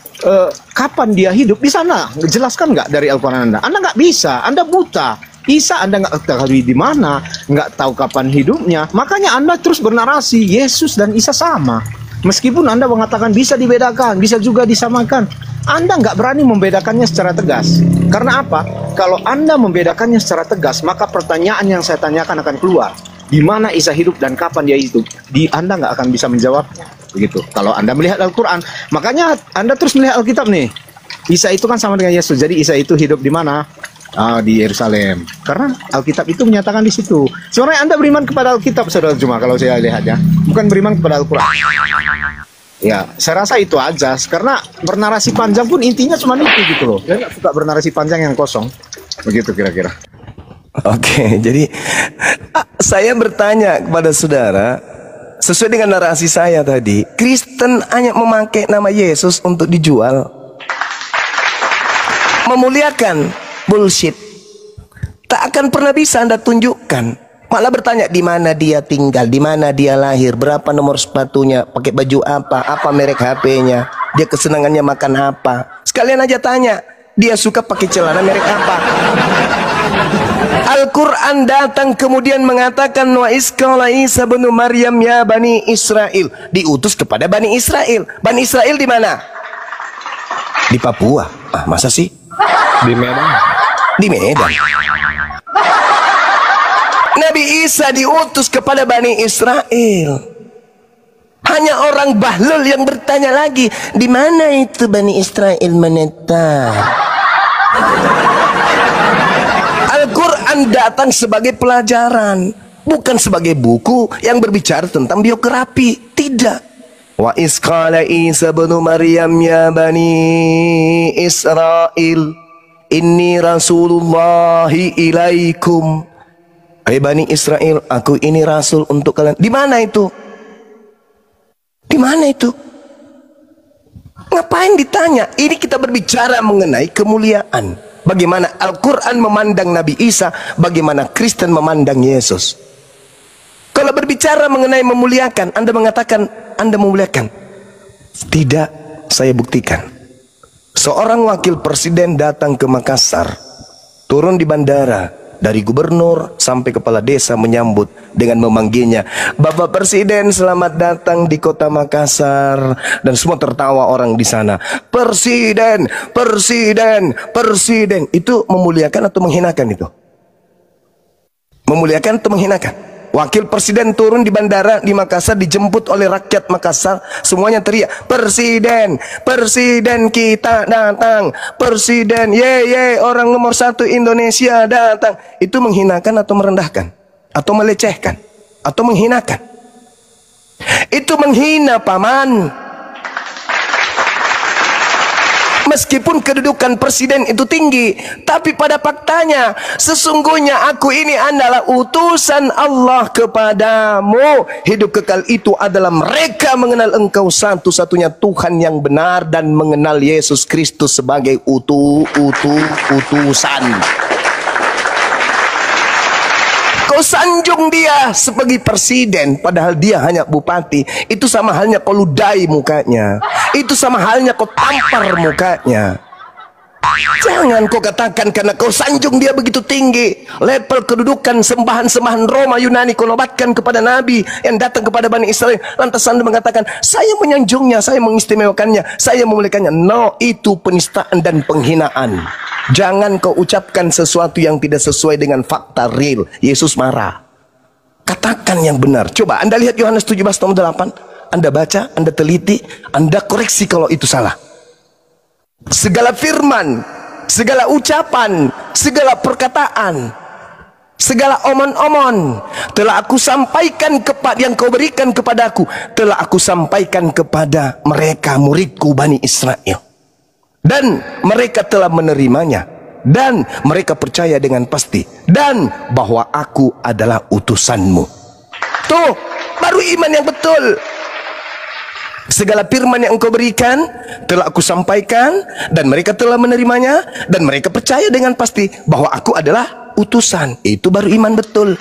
kapan dia hidup, di sana jelaskan nggak dari Al-Quran Anda? Anda nggak bisa, Anda buta. Isa Anda nggak ketahui di mana, nggak tahu kapan hidupnya. Makanya Anda terus bernarasi Yesus dan Isa sama. Meskipun Anda mengatakan bisa dibedakan, bisa juga disamakan, Anda nggak berani membedakannya secara tegas. Karena apa? Kalau Anda membedakannya secara tegas, maka pertanyaan yang saya tanyakan akan keluar. Di mana Isa hidup dan kapan dia hidup? Anda nggak akan bisa menjawabnya. Begitu. Kalau Anda melihat Al-Quran, makanya Anda terus melihat Alkitab nih. Isa itu kan sama dengan Yesus. Jadi Isa itu hidup di mana? Di Yerusalem. Karena Alkitab itu menyatakan di situ. Sebenarnya Anda beriman kepada Alkitab, saudara Juma, kalau saya lihat ya, bukan beriman kepada Al-Quran. Ya, saya rasa itu aja. Karena bernarasi panjang pun intinya cuma itu gitu loh. Saya nggak suka bernarasi panjang yang kosong. Begitu kira-kira. Oke, jadi saya bertanya kepada saudara, sesuai dengan narasi saya tadi, Kristen hanya memakai nama Yesus untuk dijual, memuliakan. Bullshit. Tak akan pernah bisa Anda tunjukkan. Malah bertanya di mana dia tinggal, di mana dia lahir, berapa nomor sepatunya, pakai baju apa merek HP-nya, dia kesenangannya makan apa. Sekalian aja tanya, dia suka pakai celana merek apa. Al-Quran datang kemudian mengatakan, wa isqala Isa bin Maryam ya Bani Israel, diutus kepada Bani Israel. Bani Israel di mana? Di Papua. Masa sih? Di Medan. Di Medan. Nabi Isa diutus kepada Bani Israel. Hanya orang bahlul yang bertanya lagi, di mana itu Bani Israel menetap? Al-Quran datang sebagai pelajaran, bukan sebagai buku yang berbicara tentang biografi. Tidak. Wa isqala Isa bin Maryam ya Bani Israel, inni Rasulullahi ilaikum. Hai Bani Israel, aku ini Rasul untuk kalian. Di mana itu? Di mana itu? Ngapain ditanya? Ini kita berbicara mengenai kemuliaan. Bagaimana Al-Quran memandang Nabi Isa, bagaimana Kristen memandang Yesus. Kalau berbicara mengenai memuliakan, Anda mengatakan Anda memuliakan. Tidak, saya buktikan. Seorang wakil presiden datang ke Makassar, turun di bandara, dari gubernur sampai kepala desa menyambut dengan memanggilnya, Bapak Presiden selamat datang di kota Makassar, dan semua tertawa orang di sana. Presiden, presiden, presiden. Itu memuliakan atau menghinakan itu? Memuliakan atau menghinakan? Wakil presiden turun di bandara di Makassar, dijemput oleh rakyat Makassar, semuanya teriak, presiden, presiden kita datang, presiden, ye orang nomor 1 Indonesia datang. Itu menghinakan atau merendahkan? Atau melecehkan? Atau menghinakan? Itu menghina paman. Meskipun kedudukan presiden itu tinggi, tapi pada faktanya sesungguhnya aku ini adalah utusan Allah kepadamu. Hidup kekal itu adalah mereka mengenal engkau satu-satunya Tuhan yang benar dan mengenal Yesus Kristus sebagai utusan. Kau sanjung dia sebagai presiden, padahal dia hanya bupati. Itu sama halnya kau ludai mukanya. Itu sama halnya kau tampar mukanya. Jangan kau katakan karena kau sanjung dia begitu tinggi, level kedudukan sembahan-sembahan Roma Yunani kau nobatkan kepada Nabi yang datang kepada Bani Israel, lantas Anda mengatakan saya menyanjungnya, saya mengistimewakannya, saya memuliakannya. No, itu penistaan dan penghinaan. Jangan kau ucapkan sesuatu yang tidak sesuai dengan fakta real. Yesus marah. Katakan yang benar. Coba Anda lihat Yohanes 17:8. Anda baca, Anda teliti, Anda koreksi kalau itu salah. Segala firman, segala ucapan, segala perkataan, segala omon-omon telah aku sampaikan kepada yang kau berikan kepadaku, telah aku sampaikan kepada mereka muridku Bani Israel, dan mereka telah menerimanya, dan mereka percaya dengan pasti, dan bahwa aku adalah utusanmu. Tuh baru iman yang betul. Segala firman yang engkau berikan telah aku sampaikan, dan mereka telah menerimanya, dan mereka percaya dengan pasti bahwa aku adalah utusan. Itu baru iman betul.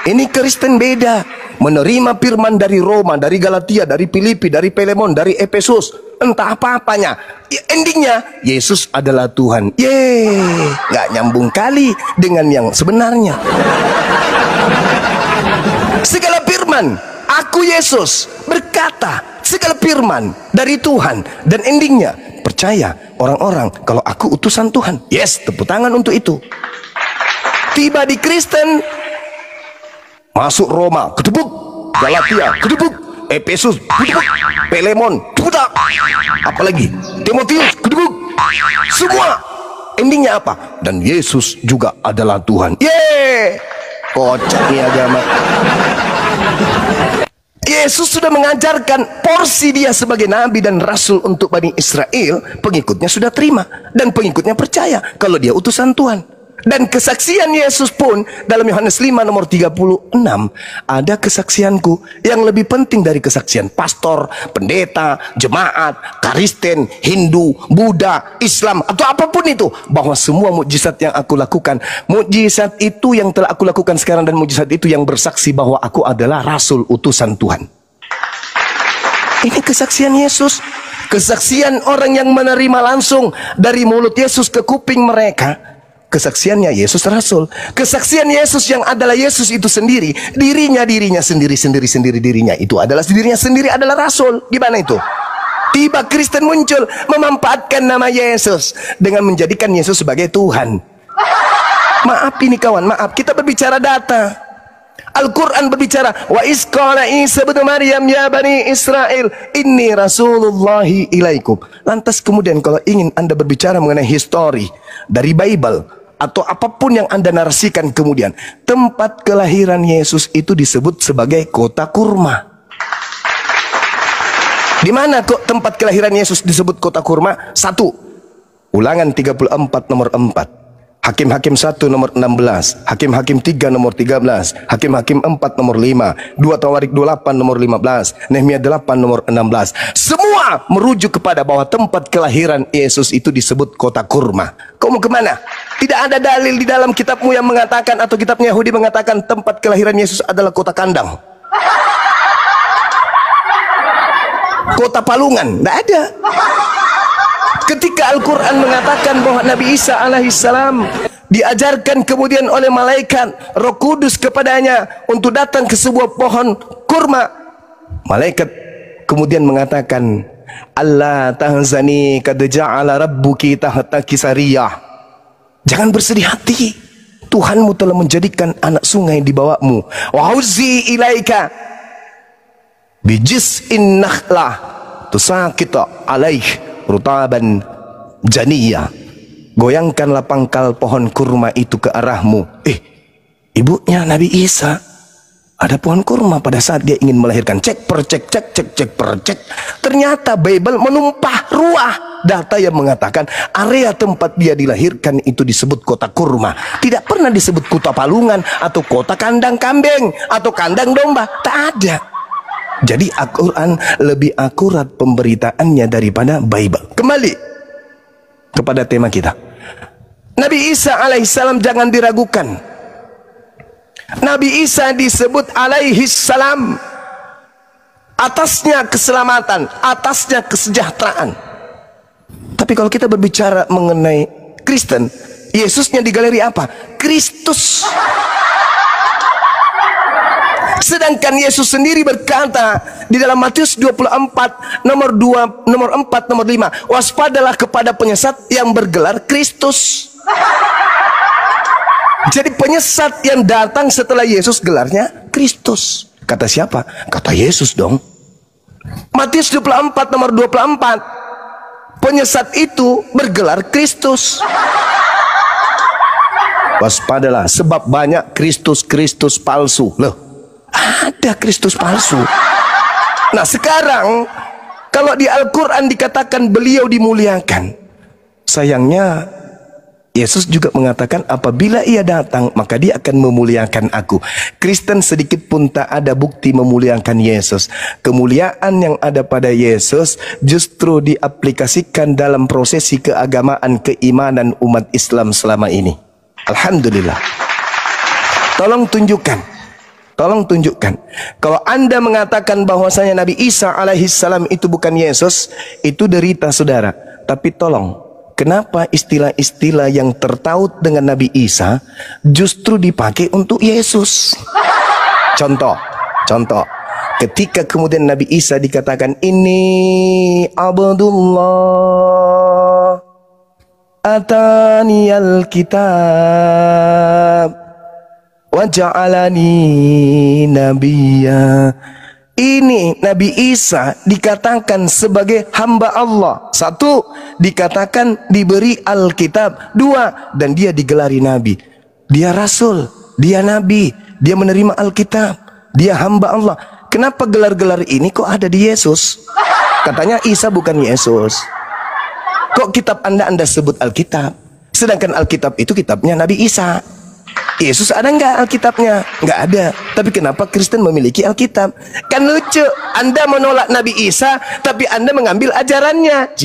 Ini Kristen beda. Menerima firman dari Roma, dari Galatia, dari Filipi, dari Filemon, dari Efesus, entah apa-apanya, endingnya Yesus adalah Tuhan. Yeay, gak nyambung kali dengan yang sebenarnya. Segala firman, aku Yesus berkata segala firman dari Tuhan, dan endingnya percaya orang-orang kalau aku utusan Tuhan. Yes, tepuk tangan untuk itu. Tiba di Kristen, masuk Roma, kedebuk, Galatia, kedebuk, Efesus, kedebuk, Filemon, kedebuk, apalagi Timotius, kedebuk, semua endingnya apa? Dan Yesus juga adalah Tuhan. Yeay, kocak nih agama. Yesus sudah mengajarkan porsi dia sebagai nabi dan rasul untuk Bani Israel. Pengikutnya sudah terima, dan pengikutnya percaya kalau dia utusan Tuhan. Dan kesaksian Yesus pun dalam Yohanes 5:36, ada kesaksianku yang lebih penting dari kesaksian pastor, pendeta, jemaat, Kristen, Hindu, Buddha, Islam, atau apapun itu, bahwa semua mukjizat yang aku lakukan, mukjizat itu yang telah aku lakukan sekarang, dan mukjizat itu yang bersaksi bahwa aku adalah rasul utusan Tuhan. Ini kesaksian Yesus, kesaksian orang yang menerima langsung dari mulut Yesus ke kuping mereka. Kesaksiannya Yesus Rasul, kesaksian Yesus yang adalah Yesus itu sendiri, dirinya sendiri dirinya itu adalah dirinya sendiri adalah Rasul. Gimana itu? Tiba Kristen muncul memanfaatkan nama Yesus dengan menjadikan Yesus sebagai Tuhan. Maaf ini kawan, maaf, kita berbicara data. Al-Quran berbicara, wa isqala Isa ibnu Maryam ya Bani Israel inni rasulullahi ilaikum. Lantas kemudian kalau ingin Anda berbicara mengenai histori dari Bible atau apapun yang Anda narasikan, kemudian tempat kelahiran Yesus itu disebut sebagai kota kurma. Di mana kok tempat kelahiran Yesus disebut kota kurma? 1. Ulangan 34 nomor 4. Hakim-Hakim 1 nomor 16, Hakim-Hakim 3 nomor 13, Hakim-Hakim 4 nomor 5, 2 Tawarik 28 nomor 15, Nehemia 8 nomor 16. Semua merujuk kepada bahwa tempat kelahiran Yesus itu disebut kota kurma. Kau mau kemana? Tidak ada dalil di dalam kitabmu yang mengatakan, atau kitabnya Yahudi mengatakan tempat kelahiran Yesus adalah kota kandang, kota palungan. Tidak ada. Ketika Al-Quran mengatakan bahwa Nabi Isa alaihissalam diajarkan kemudian oleh malaikat Roh Kudus kepadanya untuk datang ke sebuah pohon kurma, malaikat kemudian mengatakan, Allah tahzani kad ja'ala rabbuki tahtaki sariyah. Jangan bersedih hati, Tuhanmu telah menjadikan anak sungai di bawahmu. Wa huzzi ilaika bijis'in nakhlah tusaqita alaih rutaban janiyah. Goyangkanlah pangkal pohon kurma itu ke arahmu. Ibunya Nabi Isa Ada pohon kurma pada saat dia ingin melahirkan. Cek per cek, ternyata Bible menumpah ruah data yang mengatakan area tempat dia dilahirkan itu disebut kota kurma. Tidak pernah disebut kota palungan atau kota kandang kambing atau kandang domba. Tak ada. Jadi Al-Quran lebih akurat pemberitaannya daripada Bible. Kembali kepada tema kita. Nabi Isa alaihissalam jangan diragukan. Nabi Isa disebut alaihi salam, atasnya keselamatan, atasnya kesejahteraan. Tapi kalau kita berbicara mengenai Kristen, Yesusnya di galeri apa? Kristus. Sedangkan Yesus sendiri berkata di dalam Matius 24 nomor 2, nomor 4, nomor 5, waspadalah kepada penyesat yang bergelar Kristus. Jadi penyesat yang datang setelah Yesus gelarnya Kristus. Kata siapa? Kata Yesus dong. Matius 24 nomor 24. Penyesat itu bergelar Kristus. Waspadalah sebab banyak Kristus palsu. Loh, ada Kristus palsu. Nah sekarang kalau di Al-Quran dikatakan beliau dimuliakan, sayangnya Yesus juga mengatakan apabila ia datang maka dia akan memuliakan aku. Kristen sedikit pun tak ada bukti memuliakan Yesus. Kemuliaan yang ada pada Yesus justru diaplikasikan dalam prosesi keagamaan keimanan umat Islam selama ini. Alhamdulillah. Tolong tunjukkan. Kalau Anda mengatakan bahwasanya Nabi Isa alaihissalam itu bukan Yesus, itu derita saudara. Tapi tolong, kenapa istilah-istilah yang tertaut dengan Nabi Isa justru dipakai untuk Yesus? Contoh. Ketika kemudian Nabi Isa dikatakan ini Abdullah ataniyal kitab wa ja'alani nabiyya. Ini Nabi Isa dikatakan sebagai hamba Allah. Satu, dikatakan diberi Alkitab. Dua, dan dia digelari Nabi. Dia Rasul, dia Nabi, dia menerima Alkitab, dia hamba Allah. Kenapa gelar-gelar ini kok ada di Yesus? Katanya Isa bukan Yesus. Kok kitab Anda sebut Alkitab? Sedangkan Alkitab itu kitabnya Nabi Isa. Yesus ada nggak Alkitabnya? Nggak ada. Tapi kenapa Kristen memiliki Alkitab? Kan lucu. Anda menolak Nabi Isa, tapi Anda mengambil ajarannya.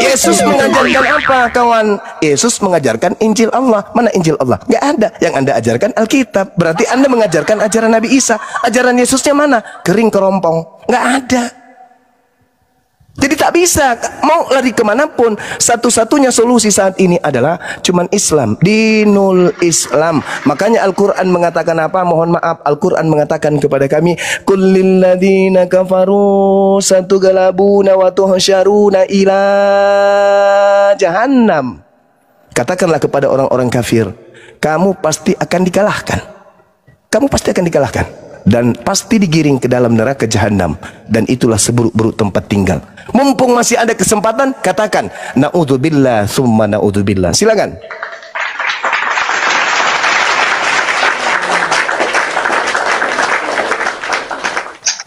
Yesus mengajarkan apa, kawan? Yesus mengajarkan Injil Allah. Mana Injil Allah? Nggak ada. Yang Anda ajarkan Alkitab. Berarti Anda mengajarkan ajaran Nabi Isa. Ajaran Yesusnya mana? Kering kerompong. Nggak ada. Jadi tak bisa, mau lari kemanapun, satu-satunya solusi saat ini adalah cuman Islam, dinul Islam. Makanya Al-Quran mengatakan apa? Mohon maaf, Al-Quran mengatakan kepada kami, kullil ladzina kafaru satughlabuna wa tuhsyaruna ila jahannam. Katakanlah kepada orang-orang kafir, kamu pasti akan dikalahkan. Kamu pasti akan dikalahkan dan pasti digiring ke dalam neraka jahanam, dan itulah seburuk-buruk tempat tinggal. Mumpung masih ada kesempatan, katakan naudzubillah summa naudzubillah. Silakan.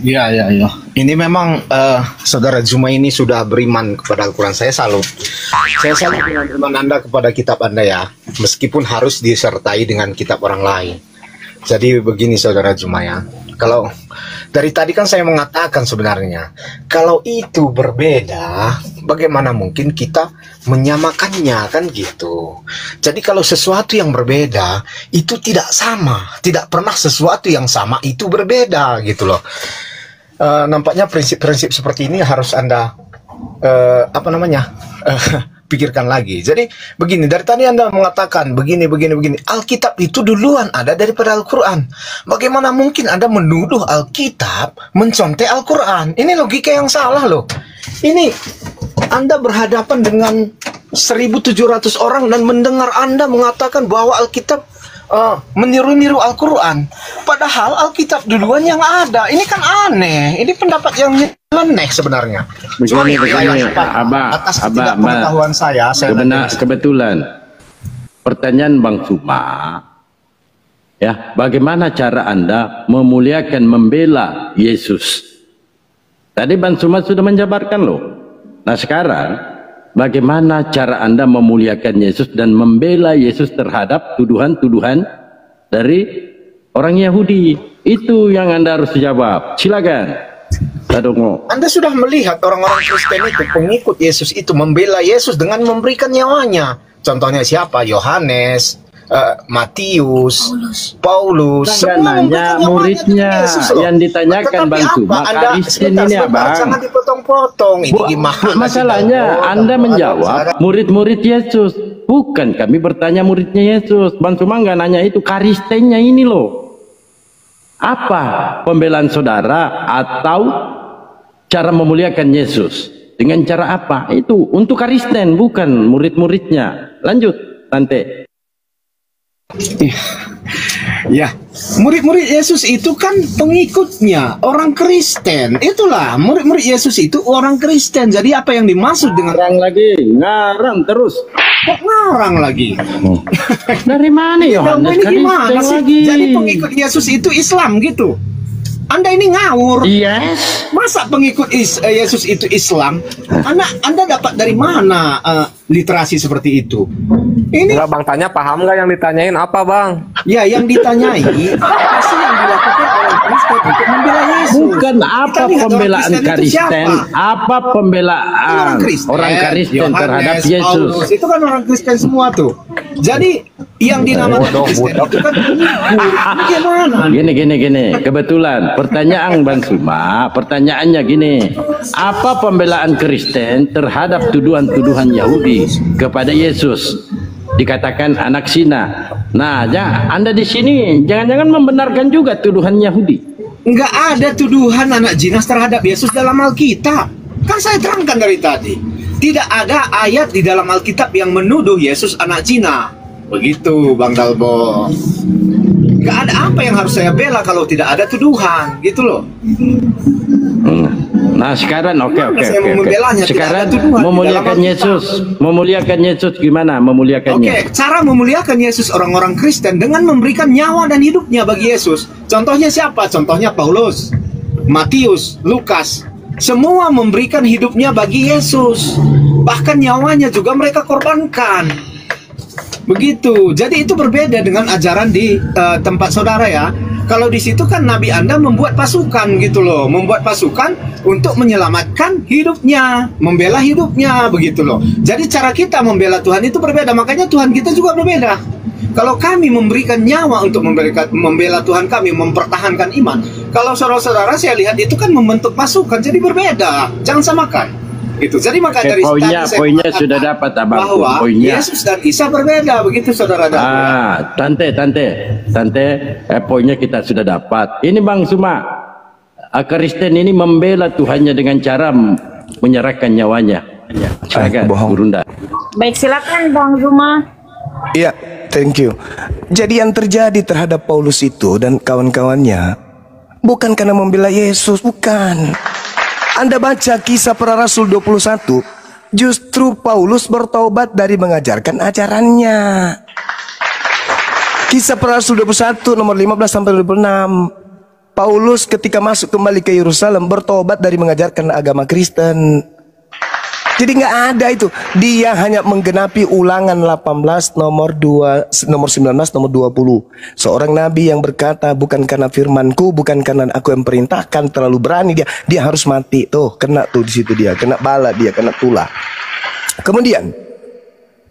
Ya. Ini memang saudara Zuma ini sudah beriman kepada Al-Quran. Saya salut dengan iman Anda kepada kitab Anda ya, meskipun harus disertai dengan kitab orang lain. Jadi begini saudara Zuma ya, kalau dari tadi kan saya mengatakan sebenarnya kalau itu berbeda, bagaimana mungkin kita menyamakannya, kan gitu. Jadi kalau sesuatu yang berbeda itu tidak sama, tidak pernah sesuatu yang sama itu berbeda gitu loh. Nampaknya prinsip-prinsip seperti ini harus Anda pikirkan lagi. Jadi begini, dari tadi Anda mengatakan begini. Alkitab itu duluan ada daripada Al-Quran. Bagaimana mungkin Anda menuduh Alkitab mencontek Al-Quran? Ini logika yang salah loh. Ini Anda berhadapan dengan 1.700 orang dan mendengar Anda mengatakan bahwa Alkitab meniru-niru Al-Quran. Padahal Alkitab duluan yang ada. Ini kan aneh. Ini pendapat yang nyeleneh sebenarnya. Begini, Abah, atas ketidakpengetahuan saya kebetulan pertanyaan Bang Suma, ya, bagaimana cara Anda memuliakan, membela Yesus? Tadi Bang Suma sudah menjabarkan loh. Nah sekarang, bagaimana cara Anda memuliakan Yesus dan membela Yesus terhadap tuduhan-tuduhan dari orang Yahudi? Itu yang Anda harus jawab. Silakan. Anda sudah melihat orang-orang Kristen itu, pengikut Yesus itu membela Yesus dengan memberikan nyawanya. Contohnya siapa? Yohanes, Matius, Paulus. Nanya muridnya yang ditanyakan Bang Suma, Kristen ini apa? Jangan dipotong-potong. Ini gimana? Masalahnya Anda menjawab murid-murid Yesus. Bukan kami bertanya muridnya Yesus. Bang Suma nggak nanya itu, Kristennya ini loh. Apa pembelaan saudara atau cara memuliakan Yesus? Dengan cara apa? Itu untuk Kristen, bukan murid-muridnya. Lanjut, Tante. Ya, murid-murid Yesus itu kan pengikutnya orang Kristen. Itulah murid-murid Yesus itu orang Kristen. Jadi apa yang dimaksud dengan ngarang terus? Kok ngarang lagi? Dari mana Yohanes Kristen lagi? Jadi pengikut Yesus itu Islam gitu? Anda ini ngawur. Yes. Masa pengikut Yesus itu Islam? Anda dapat dari mana literasi seperti itu? Ini enggak Bang, tanya paham nggak yang ditanyain apa Bang? Ya yang ditanyai apa sih yang dilakukan orang Kristen untuk membela Yesus? Bukan apa pembelaan Kristen, apa pembelaan orang Kristen terhadap Yesus. Paulus, itu kan orang Kristen semua tuh. Jadi yang dinamakan Kristen itu kan bagaimana? Gini. Kebetulan pertanyaan Bang Suma, pertanyaannya gini. Apa pembelaan Kristen terhadap tuduhan-tuduhan Yahudi kepada Yesus? Dikatakan anak zina. Nah, Anda di sini jangan-jangan membenarkan juga tuduhan Yahudi. Enggak ada tuduhan anak jinas terhadap Yesus dalam Alkitab. Kan saya terangkan dari tadi. Tidak ada ayat di dalam Alkitab yang menuduh Yesus anak zina. Begitu, Bang Dalbo. Enggak ada apa yang harus saya bela kalau tidak ada tuduhan, gitu loh. Nah sekarang oke. Sekarang memuliakan Yesus gimana memuliakannya? Cara memuliakan Yesus orang-orang Kristen dengan memberikan nyawa dan hidupnya bagi Yesus. Contohnya siapa? Contohnya Paulus, Matius, Lukas. Semua memberikan hidupnya bagi Yesus. Bahkan nyawanya juga mereka korbankan. Begitu. Jadi itu berbeda dengan ajaran di tempat saudara ya. Kalau di situ kan Nabi Anda membuat pasukan gitu loh, membuat pasukan untuk menyelamatkan hidupnya, membela hidupnya begitu loh. Jadi cara kita membela Tuhan itu berbeda, makanya Tuhan kita juga berbeda. Kalau kami memberikan nyawa untuk membela Tuhan kami, mempertahankan iman. Kalau saudara-saudara saya lihat itu kan membentuk pasukan, jadi berbeda. Jangan samakan. Itu. Jadi maka dari poinnya sudah dapat Abang, bahwa poinnya. Yesus dan Isa berbeda begitu saudara. Tante, poinnya kita sudah dapat. Ini Bang Suma, Kristen ini membela Tuhannya dengan cara menyerahkan nyawanya. Silakan, Burunda. Baik, silakan Bang Suma. Iya, thank you. Jadi yang terjadi terhadap Paulus itu dan kawan-kawannya bukan karena membela Yesus, bukan. Anda baca Kisah Para Rasul 21, justru Paulus bertobat dari mengajarkan ajarannya. Kisah Para Rasul 21 nomor 15 sampai 26. Paulus ketika masuk kembali ke Yerusalem bertobat dari mengajarkan agama Kristen. Jadi nggak ada itu. Dia hanya menggenapi Ulangan 18 nomor 19 nomor 20. Seorang nabi yang berkata, bukan karena firmanku, bukan karena aku yang perintahkan, terlalu berani dia harus mati. Tuh, kena tuh di situ dia, kena bala dia, kena tulah. Kemudian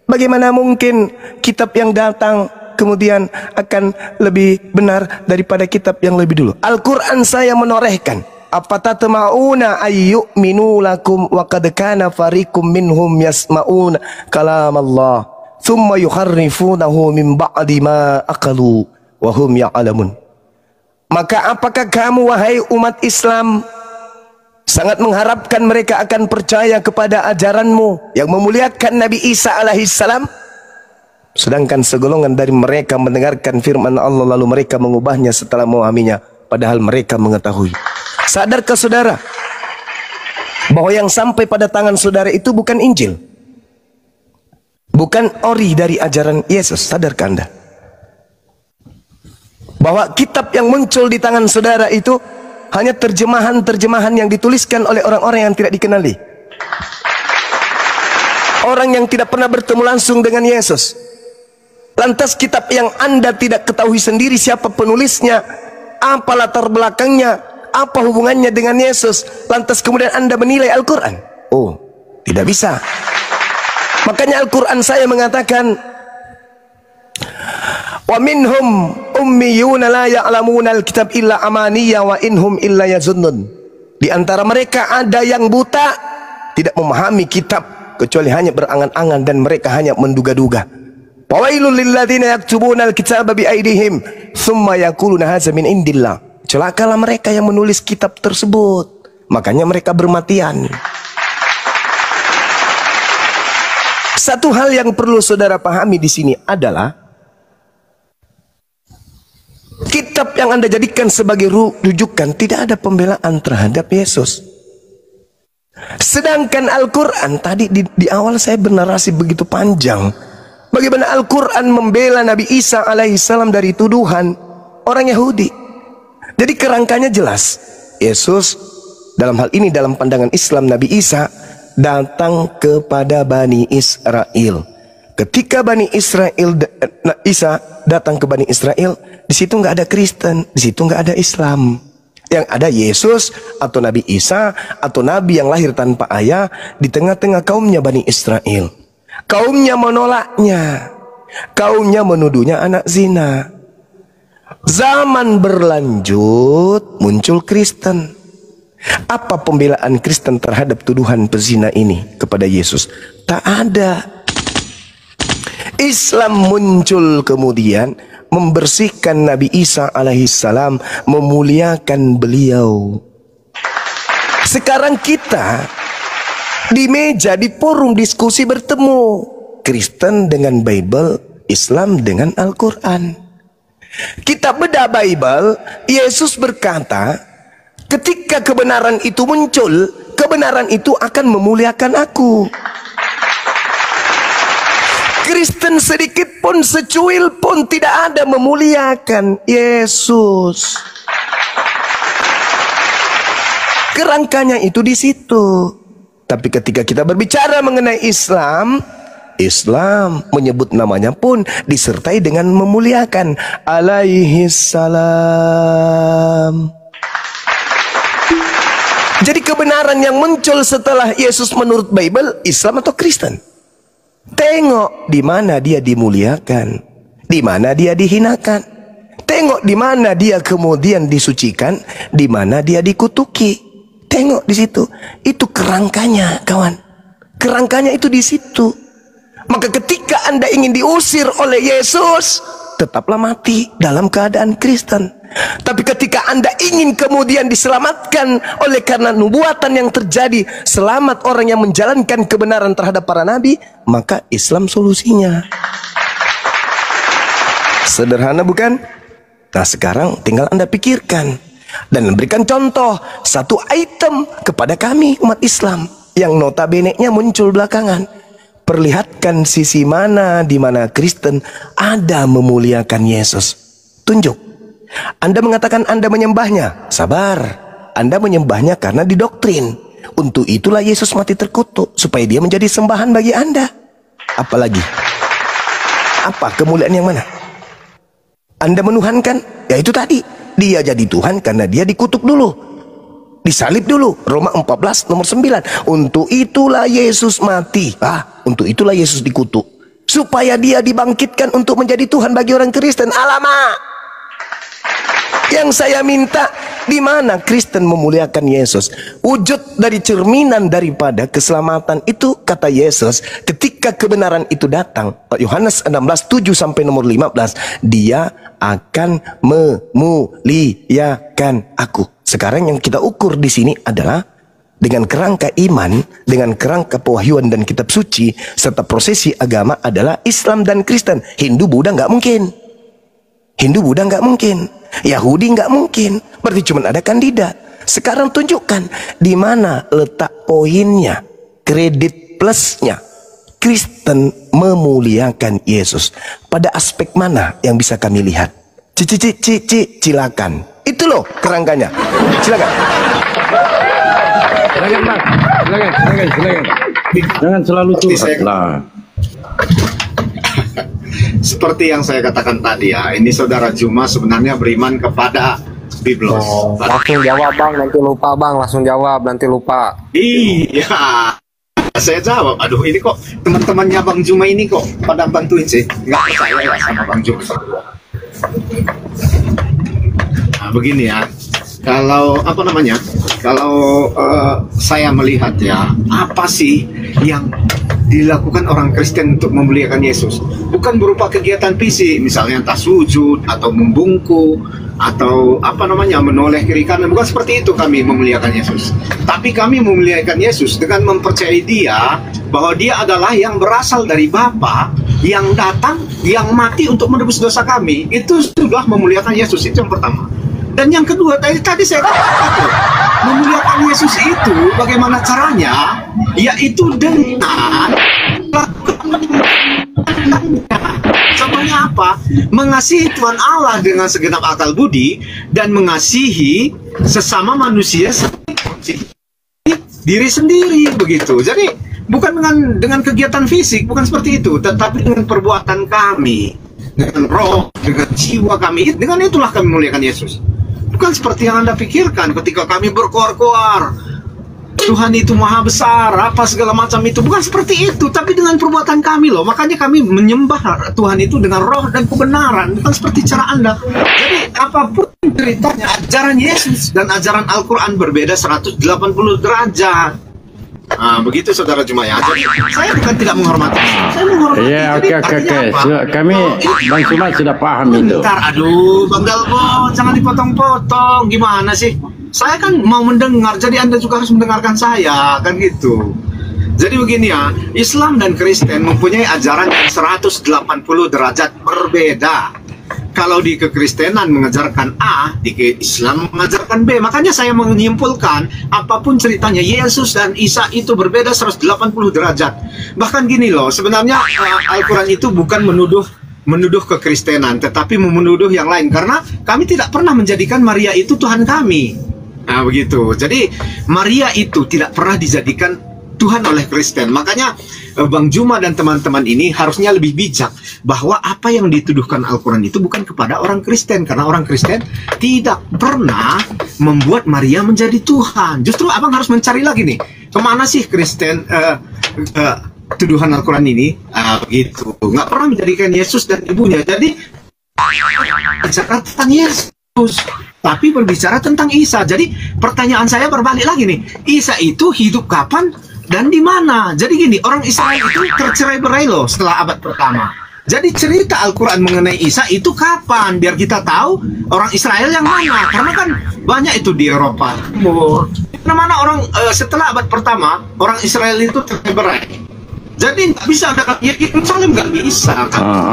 bagaimana mungkin kitab yang datang kemudian akan lebih benar daripada kitab yang lebih dulu? Al-Quran saya menorehkan, afatatma'una ayyu'minu lakum wa qad kana fariqum minhum yasma'una kalam Allah thumma yuharrifunahu min ba'di ma aqalu wa hum ya'lamun. Maka apakah kamu wahai umat Islam sangat mengharapkan mereka akan percaya kepada ajaranmu yang memuliakan Nabi Isa alaihissalam, sedangkan segolongan dari mereka mendengarkan firman Allah lalu mereka mengubahnya setelah memahaminya, padahal mereka mengetahui. Sadarkah saudara bahwa yang sampai pada tangan saudara itu bukan Injil, bukan ori dari ajaran Yesus. Sadarkah Anda bahwa kitab yang muncul di tangan saudara itu hanya terjemahan-terjemahan yang dituliskan oleh orang-orang yang tidak dikenali, orang yang tidak pernah bertemu langsung dengan Yesus? Lantas kitab yang Anda tidak ketahui sendiri siapa penulisnya, apa latar belakangnya, apa hubungannya dengan Yesus, lantas kemudian Anda menilai Al-Quran? Oh, tidak bisa. Makanya Al-Quran saya mengatakan, wa minhum ummiyuna la ya'lamuna al-kitab illa amaniya wa inhum illa yazunnun. Di antara mereka ada yang buta, tidak memahami kitab kecuali hanya berangan-angan dan mereka hanya menduga-duga. Fawailul lilladzina yaktubuna al-kitaba bi aydihim tsumma yaquluna hadza min indillah. Celakalah mereka yang menulis kitab tersebut, makanya mereka bermatian. Satu hal yang perlu saudara pahami di sini adalah kitab yang Anda jadikan sebagai rujukan tidak ada pembelaan terhadap Yesus. Sedangkan Al-Quran tadi di awal saya bernarasi begitu panjang bagaimana Al-Quran membela Nabi Isa alaihissalam dari tuduhan orang Yahudi. Jadi kerangkanya jelas. Yesus dalam hal ini, dalam pandangan Islam, Nabi Isa datang kepada Bani Israel. Ketika Bani Israel, Isa datang ke Bani Israel, di situ nggak ada Kristen, di situ nggak ada Islam. Yang ada Yesus atau Nabi Isa atau Nabi yang lahir tanpa ayah di tengah-tengah kaumnya Bani Israel. Kaumnya menolaknya, kaumnya menuduhnya anak zina. Zaman berlanjut, muncul Kristen. Apa pembelaan Kristen terhadap tuduhan pezina ini kepada Yesus? Tak ada. Islam muncul kemudian membersihkan Nabi Isa alaihissalam, memuliakan beliau. Sekarang kita di meja, di forum diskusi bertemu, Kristen dengan Bible, Islam dengan Al-Quran. Kita bedah Bible, Yesus berkata, ketika kebenaran itu muncul, kebenaran itu akan memuliakan aku. Kristen sedikit pun, secuil pun tidak ada memuliakan Yesus. Kerangkanya itu di situ. Tapi ketika kita berbicara mengenai Islam, Islam menyebut namanya pun disertai dengan memuliakan alaihissalam. Jadi kebenaran yang muncul setelah Yesus menurut Bible, Islam atau Kristen? Tengok di mana dia dimuliakan, di mana dia dihinakan. Tengok di mana dia kemudian disucikan, di mana dia dikutuki. Tengok di situ. Itu kerangkanya, kawan. Kerangkanya itu di situ. Maka ketika Anda ingin diusir oleh Yesus, tetaplah mati dalam keadaan Kristen. Tapi ketika Anda ingin kemudian diselamatkan oleh karena nubuatan yang terjadi, selamat orang yang menjalankan kebenaran terhadap para nabi, maka Islam solusinya. Sederhana bukan? Nah sekarang tinggal Anda pikirkan dan memberikan contoh satu item kepada kami umat Islam yang notabene-nya muncul belakangan. Perlihatkan sisi mana di mana Kristen ada memuliakan Yesus. Tunjuk. Anda mengatakan Anda menyembahnya. Sabar. Anda menyembahnya karena didoktrin. Untuk itulah Yesus mati terkutuk, supaya dia menjadi sembahan bagi Anda. Apalagi? Apa kemuliaan yang mana? Anda menuhankan? Ya itu tadi. Dia jadi Tuhan karena dia dikutuk dulu. Disalib dulu. Roma 14 nomor 9. Untuk itulah Yesus mati. Untuk itulah Yesus dikutuk. Supaya dia dibangkitkan untuk menjadi Tuhan bagi orang Kristen. Alamak. Yang saya minta, di mana Kristen memuliakan Yesus? Wujud dari cerminan daripada keselamatan itu, kata Yesus, ketika kebenaran itu datang, Yohanes 16:7 sampai nomor 15, dia akan memuliakan aku. Sekarang yang kita ukur di sini adalah dengan kerangka iman, dengan kerangka pewahyuan dan kitab suci, serta prosesi agama adalah Islam dan Kristen. Hindu, Buddha nggak mungkin. Hindu, Buddha nggak mungkin. Yahudi nggak mungkin. Berarti cuma ada kandidat. Sekarang tunjukkan di mana letak poinnya, kredit plusnya, Kristen memuliakan Yesus. Pada aspek mana yang bisa kami lihat? Silakan. Itu loh kerangkanya. Silakan. Silakan Bang. Silakan. Jangan selalu curhat lah. Seperti yang saya katakan tadi ya, ini saudara Juma sebenarnya beriman kepada Biblos. Langsung jawab bang, nanti lupa bang. Langsung jawab, nanti lupa. Iya, saya jawab. Aduh, ini kok teman-temannya Bang Juma ini kok pada bantuin sih. Nggak percaya ya sama Bang Juma. Nah, begini ya. Kalau apa namanya? Kalau saya melihat ya, apa sih yang dilakukan orang Kristen untuk memuliakan Yesus? Bukan berupa kegiatan fisik, misalnya entah sujud atau membungkuk atau apa namanya menoleh kiri kanan. Bukan seperti itu kami memuliakan Yesus. Tapi kami memuliakan Yesus dengan mempercayai Dia bahwa Dia adalah yang berasal dari Bapa, yang datang, yang mati untuk menebus dosa kami. Itu sudah memuliakan Yesus. Itu yang pertama. Dan yang kedua, tadi saya katakan, memuliakan Yesus itu bagaimana caranya? Yaitu dengan contohnya apa? Mengasihi Tuhan Allah dengan segenap akal budi dan mengasihi sesama manusia seperti diri sendiri, begitu. Jadi bukan dengan kegiatan fisik, bukan seperti itu, tetapi dengan perbuatan kami, dengan roh, dengan jiwa kami. Dengan itulah kami memuliakan Yesus. Bukan seperti yang Anda pikirkan ketika kami berkoar-koar Tuhan itu maha besar, apa segala macam itu. Bukan seperti itu, tapi dengan perbuatan kami loh. Makanya kami menyembah Tuhan itu dengan roh dan kebenaran. Bukan seperti cara Anda. Jadi apapun ceritanya, ajaran Yesus dan ajaran Al-Quran berbeda 180 derajat. Nah, begitu saudara Juma ya. Jadi saya bukan tidak menghormati. Saya menghormati. Iya, oke. Kami Bang Juma sudah paham itu. Bentar, aduh, Bang Dalbo, jangan dipotong-potong. Gimana sih? Saya kan mau mendengar, jadi Anda juga harus mendengarkan saya, kan gitu. Jadi begini ya, Islam dan Kristen mempunyai ajaran yang 180 derajat berbeda. Kalau di kekristenan mengajarkan A, di Islam mengajarkan B. Makanya saya menyimpulkan, apapun ceritanya, Yesus dan Isa itu berbeda 180 derajat. Bahkan gini loh, sebenarnya Al-Quran itu bukan menuduh kekristenan, tetapi menuduh yang lain. Karena kami tidak pernah menjadikan Maria itu Tuhan kami. Nah begitu. Jadi Maria itu tidak pernah dijadikan Tuhan oleh Kristen. Makanya Bang Juma dan teman-teman ini harusnya lebih bijak bahwa apa yang dituduhkan Al-Quran itu bukan kepada orang Kristen. Karena orang Kristen tidak pernah membuat Maria menjadi Tuhan. Justru abang harus mencari lagi nih, kemana sih Kristen tuduhan Al-Quran ini? Begitu. Nggak pernah menjadikan Yesus dan ibunya. Jadi bicara tentang Yesus, tapi berbicara tentang Isa. Jadi pertanyaan saya berbalik lagi nih, Isa itu hidup kapan dan di mana? Jadi gini, orang Israel itu tercerai-berai loh setelah abad pertama. Jadi cerita Al-Quran mengenai Isa itu kapan? Biar kita tahu orang Israel yang mana. Karena kan banyak itu di Eropa Timur. Mana orang setelah abad pertama, orang Israel itu tercerai-berai. Jadi nggak bisa ada Yerusalem, nggak bisa.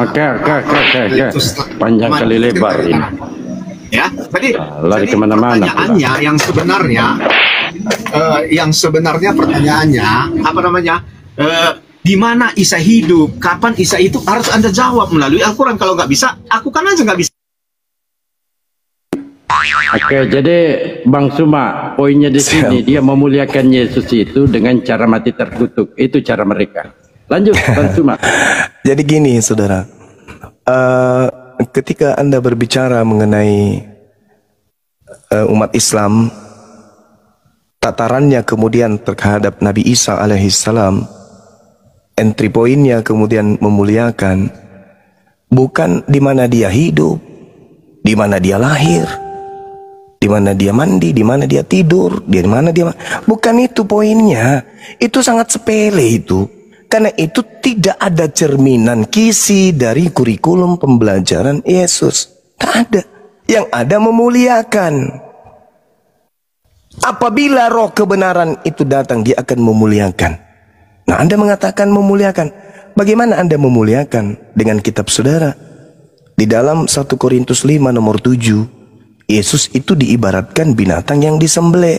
Oke. Panjang kali lebar ini. Ya, jadi lari kemana-mana. Pertanyaannya yang sebenarnya pertanyaannya apa namanya? Di mana Isa hidup? Kapan Isa itu? Harus Anda jawab melalui Al-Quran. Kalau nggak bisa, aku kan aja nggak bisa. Oke, jadi Bang Suma, poinnya di sini dia memuliakan Yesus itu dengan cara mati terkutuk. Itu cara mereka. Lanjut, Bang Suma. Jadi gini, saudara. Ketika Anda berbicara mengenai umat Islam, tatarannya kemudian terhadap Nabi Isa alaihissalam, entry pointnya kemudian memuliakan, bukan di mana dia hidup, di mana dia lahir, di mana dia mandi, di mana dia tidur, di mana dia, bukan itu poinnya. Itu sangat sepele itu. Karena itu tidak ada cerminan kisi dari kurikulum pembelajaran Yesus. Tak ada. Yang ada memuliakan. Apabila roh kebenaran itu datang, dia akan memuliakan. Nah, Anda mengatakan memuliakan. Bagaimana Anda memuliakan dengan kitab saudara? Di dalam 1 Korintus 5 nomor 7, Yesus itu diibaratkan binatang yang disembelih.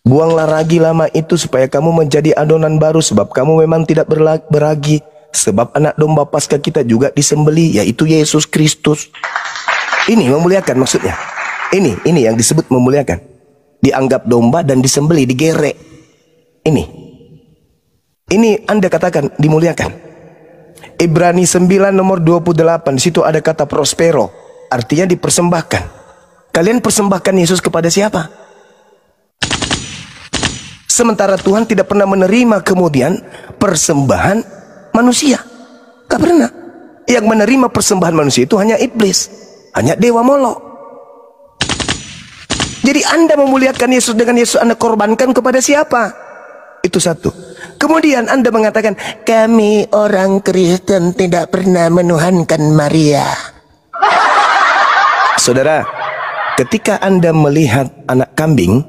Buanglah ragi lama itu supaya kamu menjadi adonan baru, sebab kamu memang tidak beragi. Sebab anak domba Paskah kita juga disembeli, yaitu Yesus Kristus. Ini memuliakan maksudnya. Ini yang disebut memuliakan. Dianggap domba dan disembeli, digerek. Ini Anda katakan dimuliakan. Ibrani 9 nomor 28, di situ ada kata prospero, artinya dipersembahkan. Kalian persembahkan Yesus kepada siapa? Sementara Tuhan tidak pernah menerima kemudian persembahan manusia. Gak pernah. Yang menerima persembahan manusia itu hanya iblis, hanya dewa Molok. Jadi Anda memuliakan Yesus dengan Yesus Anda korbankan kepada siapa? Itu satu. Kemudian Anda mengatakan, kami orang Kristen tidak pernah menuhankan Maria. Saudara, ketika Anda melihat anak kambing,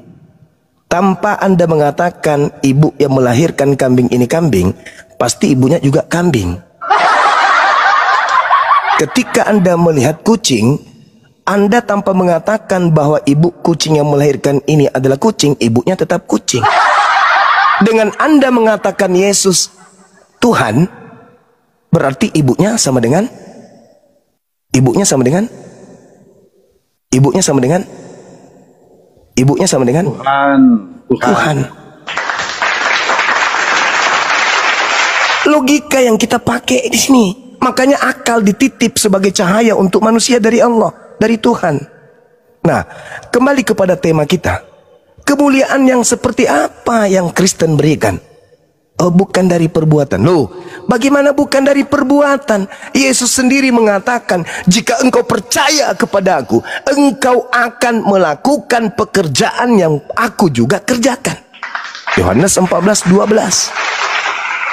tanpa Anda mengatakan ibu yang melahirkan kambing ini kambing, pasti ibunya juga kambing. Ketika Anda melihat kucing, Anda tanpa mengatakan bahwa ibu kucing yang melahirkan ini adalah kucing, ibunya tetap kucing. Dengan Anda mengatakan Yesus Tuhan, berarti ibunya sama dengan Tuhan. Logika yang kita pakai di sini. Makanya akal dititip sebagai cahaya untuk manusia dari Allah, dari Tuhan. Nah, kembali kepada tema kita. Kemuliaan yang seperti apa yang Kristen berikan? Oh, bukan dari perbuatan. Loh, bagaimana bukan dari perbuatan? Yesus sendiri mengatakan, jika engkau percaya kepada aku, engkau akan melakukan pekerjaan yang aku juga kerjakan. Yohanes 14:12.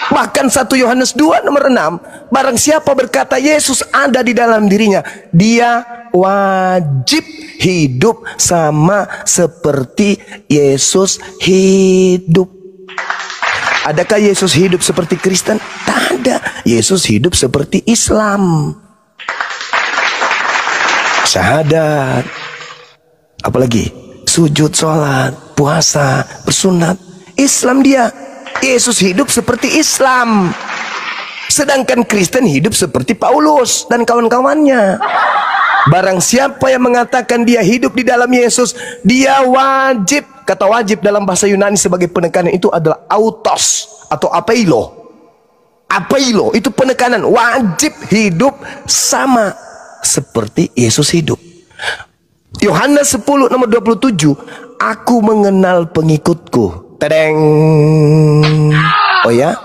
Bahkan 1 Yohanes 2 nomor 6, barang siapa berkata Yesus ada di dalam dirinya, dia wajib hidup sama seperti Yesus hidup. Adakah Yesus hidup seperti Kristen? Tak ada. Yesus hidup seperti Islam. Syahadat. Apalagi? Sujud, sholat, puasa, bersunat. Islam dia. Yesus hidup seperti Islam. Sedangkan Kristen hidup seperti Paulus dan kawan-kawannya. Barang siapa yang mengatakan dia hidup di dalam Yesus, dia wajib. Kata wajib dalam bahasa Yunani sebagai penekanan itu adalah autos atau apeilo. Apeilo itu penekanan, wajib hidup sama seperti Yesus hidup. Yohanes 10 nomor 27, aku mengenal pengikutku. Tadeng. Oh ya?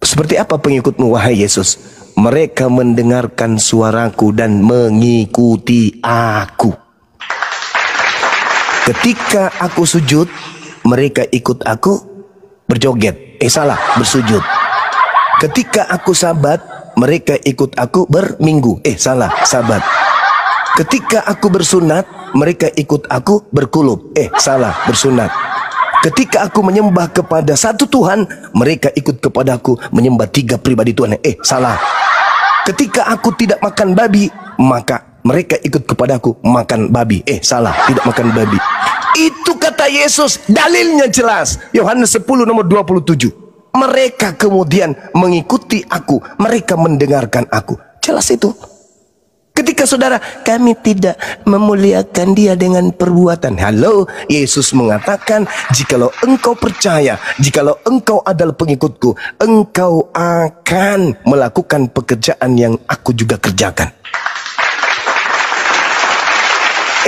Seperti apa pengikutmu wahai Yesus? Mereka mendengarkan suaraku dan mengikuti aku. Ketika aku sujud, mereka ikut aku berjoget. Salah, bersujud. Ketika aku sabat, mereka ikut aku berminggu. Salah, sabat. Ketika aku bersunat, mereka ikut aku berkulub. Salah, bersunat. Ketika aku menyembah kepada satu Tuhan, mereka ikut kepadaku menyembah 3 pribadi Tuhan. Salah. Ketika aku tidak makan babi, maka mereka ikut kepadaku makan babi. Salah, tidak makan babi. Itu kata Yesus, dalilnya jelas. Yohanes 10 nomor 27. Mereka kemudian mengikuti aku, mereka mendengarkan aku. Jelas itu. Ketika saudara, kami tidak memuliakan dia dengan perbuatan. Halo, Yesus mengatakan, jikalau engkau percaya, jikalau engkau adalah pengikutku, engkau akan melakukan pekerjaan yang aku juga kerjakan.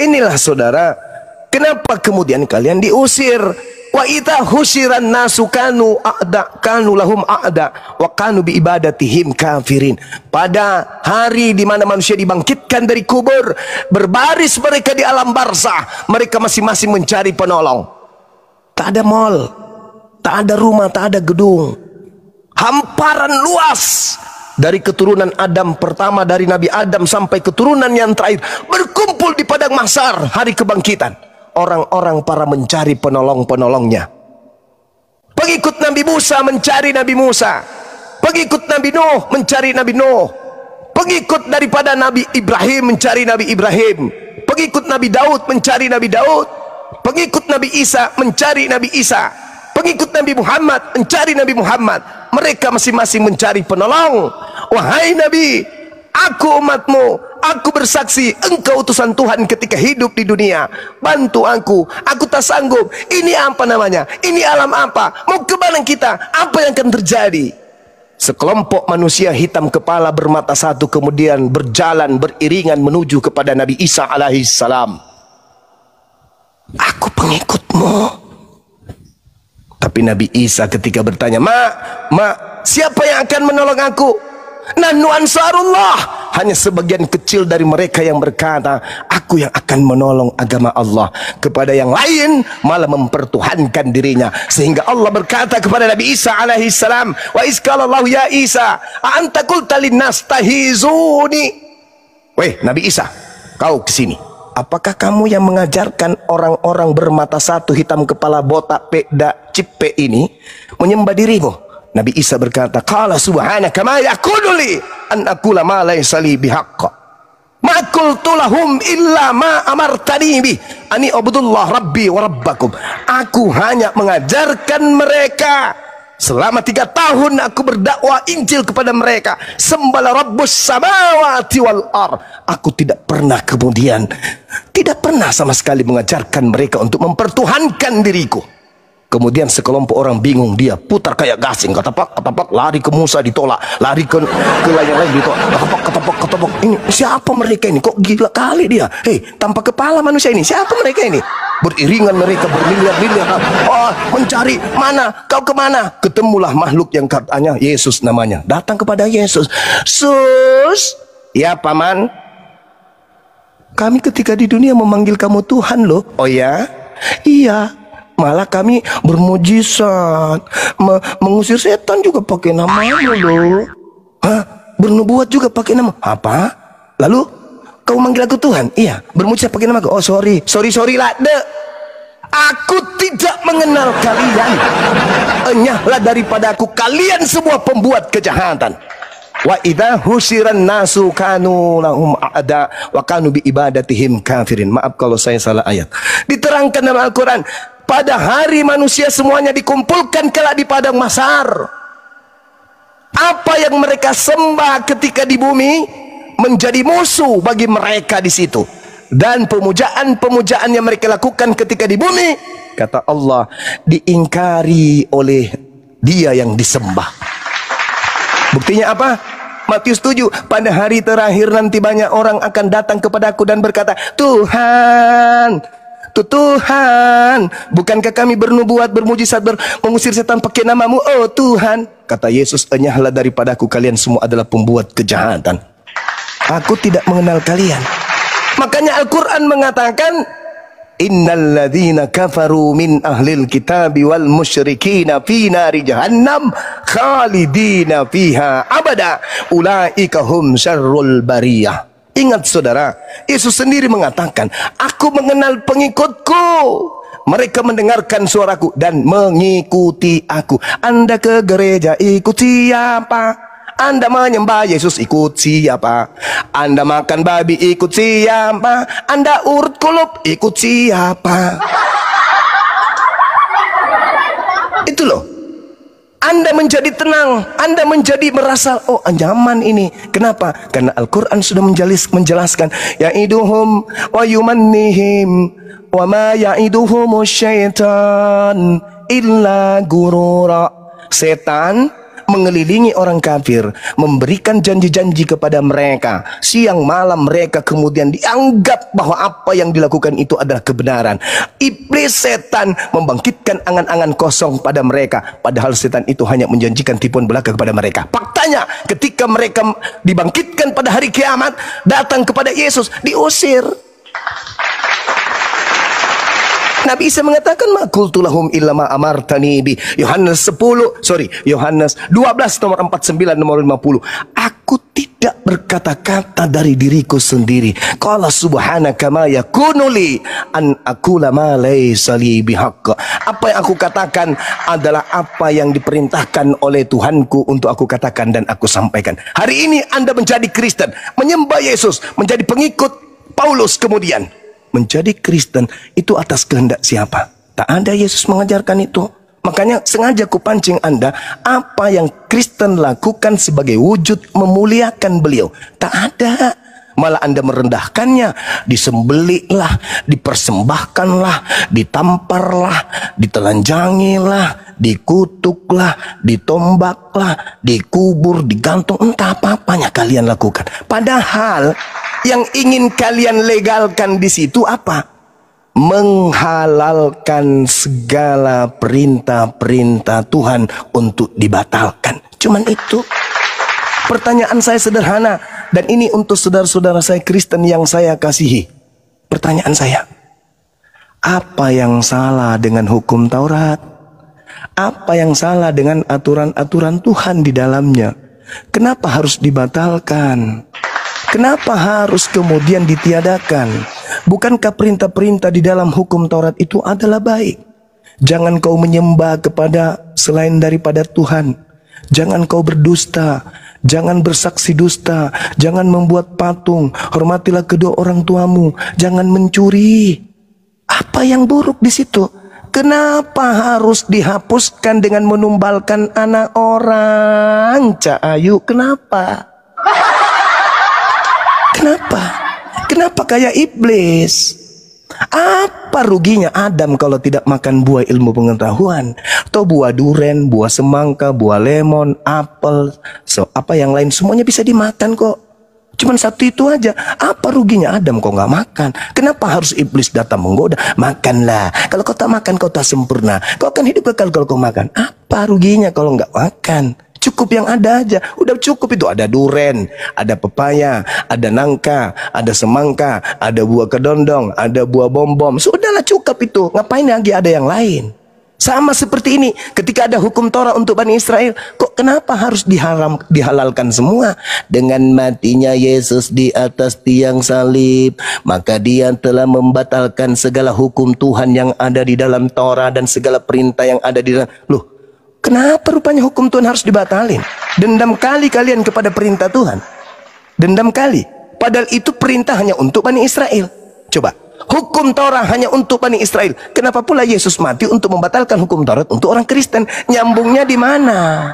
Inilah saudara, kenapa kemudian kalian diusir? Wa idza husyiran nasu kanu a'da kanu lahum a'da wa kanu bi ibadatihim kafirin. Pada hari di mana manusia dibangkitkan dari kubur, berbaris mereka di alam barzah, mereka masing-masing mencari penolong. Tak ada mall, tak ada rumah, tak ada gedung. Hamparan luas. Dari keturunan Adam pertama, dari Nabi Adam sampai keturunan yang terakhir, berkumpul di padang mahsyar hari kebangkitan. Orang-orang para mencari penolong-penolongnya. Pengikut Nabi Musa mencari Nabi Musa. Pengikut Nabi Nuh mencari Nabi Nuh. Pengikut daripada Nabi Ibrahim mencari Nabi Ibrahim. Pengikut Nabi Daud mencari Nabi Daud. Pengikut Nabi Isa mencari Nabi Isa, pengikut Nabi Muhammad mencari Nabi Muhammad. Mereka masing-masing mencari penolong. Wahai Nabi, aku umatmu, aku bersaksi engkau utusan Tuhan ketika hidup di dunia. Bantu aku tak sanggup. Ini apa namanya? Ini alam apa? Mau ke mana kita? Apa yang akan terjadi? Sekelompok manusia hitam kepala bermata satu kemudian berjalan beriringan menuju kepada Nabi Isa alaihissalam. Aku pengikutmu. Tapi Nabi Isa ketika bertanya, Mak, siapa yang akan menolong aku? Nahnu ansarullah. Hanya sebagian kecil dari mereka yang berkata, aku yang akan menolong agama Allah. Kepada yang lain malah mempertuhankan dirinya. Sehingga Allah berkata kepada Nabi Isa alaihissalam, wa izqalallahu ya Isa anta qulta linnas tahizuni. Weh Nabi Isa, kau kesini. Apakah kamu yang mengajarkan orang-orang bermata satu hitam kepala botak pekda cipe ini menyembah dirimu? Nabi Isa berkata, qala subhanaka ma yakunu li an aqula ma laysa li bihaqq. Ma qultu lahum illa ma amartani bi ani ubudullah rabbi wa rabbakum. Aku hanya mengajarkan mereka. Selama 3 tahun aku berdakwah Injil kepada mereka. Sembahlah Rabbus samawati wal ar. Aku tidak pernah sama sekali mengajarkan mereka untuk mempertuhankan diriku. Kemudian sekelompok orang bingung, dia putar kayak gasing, katapak, lari ke Musa ditolak, lari ke yang lain ditolak, katapak. Ini siapa mereka ini? Kok gila kali dia? Hei, tanpa kepala manusia ini. Siapa mereka ini? Beriringan mereka bermiliar-miliar. Oh, mencari mana? Kau kemana? Ketemulah makhluk yang katanya Yesus namanya. Datang kepada Yesus. Sus, ya paman. Kami ketika di dunia memanggil kamu Tuhan loh. Oh ya? Iya. Malah kami bermujizat, mengusir setan juga pakai namamu loh. Hah? Bernubuat juga pakai nama. Apa? Lalu kau manggil aku Tuhan? Iya. Bermujizat pakai nama aku. Oh sorry lah. Aku tidak mengenal kalian. Enyahlah daripada aku kalian semua pembuat kejahatan. Wa idza husiran nasu kanu lahum a'da wa kanu bi ibadatihim kafirin. Maaf kalau saya salah ayat. Diterangkan dalam Al-Qur'an, pada hari manusia semuanya dikumpulkan kelak di padang mahsyar. Apa yang mereka sembah ketika di bumi menjadi musuh bagi mereka di situ. Dan pemujaan yang mereka lakukan ketika di bumi, kata Allah, diingkari oleh dia yang disembah. Buktinya apa? Matius 7, pada hari terakhir nanti banyak orang akan datang kepadaku dan berkata, Tuhan, bukankah kami bernubuat, bermujizat, mengusir setan pakai namamu? Oh Tuhan, kata Yesus, enyahlah daripadaku, kalian semua adalah pembuat kejahatan. Aku tidak mengenal kalian. Makanya Al-Quran mengatakan, innal ladzina kafaru min ahlil kitabi wal musyrikina fi nari jahannam khalidina fiha abada ulaika hum syarrul bariyah. Ingat saudara, Yesus sendiri mengatakan, aku mengenal pengikutku. Mereka mendengarkan suaraku dan mengikuti aku. Anda ke gereja ikut siapa? Anda menyembah Yesus ikut siapa? Anda makan babi ikut siapa? Anda urut kulup ikut siapa? Itu loh. Anda menjadi tenang, Anda menjadi merasa, oh nyaman ini. Kenapa? Karena Al-Quran sudah menjelaskan, ya'iduhum wa yumannihim wa ma ya'iduhumus syaitan illa gurura. Setan mengelilingi orang kafir, memberikan janji-janji kepada mereka. Siang malam mereka kemudian dianggap bahwa apa yang dilakukan itu adalah kebenaran. Iblis setan membangkitkan angan-angan kosong pada mereka, padahal setan itu hanya menjanjikan tipuan belaka kepada mereka. Faktanya ketika mereka dibangkitkan pada hari kiamat, datang kepada Yesus, diusir. Nabi Isa mengatakan, ma qultu lahum illa ma amartani bi. Yohanes 12 nomor 49 nomor 50. Aku tidak berkata-kata dari diriku sendiri. Qala subhanaka ma yakunu li an aqula ma laysa li bihaqq. Apa yang aku katakan adalah apa yang diperintahkan oleh Tuhanku untuk aku katakan dan aku sampaikan. Hari ini Anda menjadi Kristen, menyembah Yesus, menjadi pengikut Paulus kemudian. menjadi Kristen itu atas kehendak siapa? Tak ada Yesus mengajarkan itu. Makanya sengaja kupancing Anda, apa yang Kristen lakukan sebagai wujud memuliakan beliau? Tak ada. Malah Anda merendahkannya, disembelihlah, dipersembahkanlah, ditamparlah, ditelanjangilah, dikutuklah, ditombaklah, dikubur, digantung, entah apa-apanya kalian lakukan. Padahal yang ingin kalian legalkan di situ apa? Menghalalkan segala perintah-perintah Tuhan untuk dibatalkan. Cuman itu. Pertanyaan saya sederhana, dan ini untuk saudara-saudara saya Kristen yang saya kasihi. Pertanyaan saya, apa yang salah dengan hukum Taurat? Apa yang salah dengan aturan-aturan Tuhan di dalamnya? Kenapa harus dibatalkan? Kenapa harus kemudian ditiadakan? Bukankah perintah-perintah di dalam hukum Taurat itu adalah baik? Jangan kau menyembah kepada selain daripada Tuhan. Jangan kau berdusta. Jangan bersaksi dusta. Jangan membuat patung. Hormatilah kedua orang tuamu. Jangan mencuri. Apa yang buruk di situ? Kenapa harus dihapuskan dengan menumbalkan anak orang? Cak Ayu, kenapa? Kenapa? Kenapa kayak iblis? Apa ruginya Adam kalau tidak makan buah ilmu pengetahuan? Atau buah duren, buah semangka, buah lemon, apel, apa yang lain semuanya bisa dimakan kok. Cuman satu itu aja. Apa ruginya Adam kok nggak makan? Kenapa harus iblis datang menggoda? Makanlah. Kalau kau tak makan kau tak sempurna. Kau akan hidup kekal kalau kau makan. Apa ruginya kalau nggak makan? Cukup yang ada aja. Udah cukup itu. Ada duren, ada pepaya, ada nangka, ada semangka, ada buah kedondong, ada buah bom-bom. Sudahlah cukup itu. Ngapain lagi ada yang lain? Sama seperti ini. Ketika ada hukum Torah untuk Bani Israel, kok kenapa harus dihalalkan semua? Dengan matinya Yesus di atas tiang salib, maka dia telah membatalkan segala hukum Tuhan yang ada di dalam Torah dan segala perintah yang ada di dalam. Loh, kenapa rupanya hukum Tuhan harus dibatalin? Dendam kali kalian kepada perintah Tuhan. Dendam kali. Padahal itu perintah hanya untuk Bani Israel. Coba, hukum Taurat hanya untuk Bani Israel. Kenapa pula Yesus mati untuk membatalkan hukum Taurat untuk orang Kristen? Nyambungnya di mana?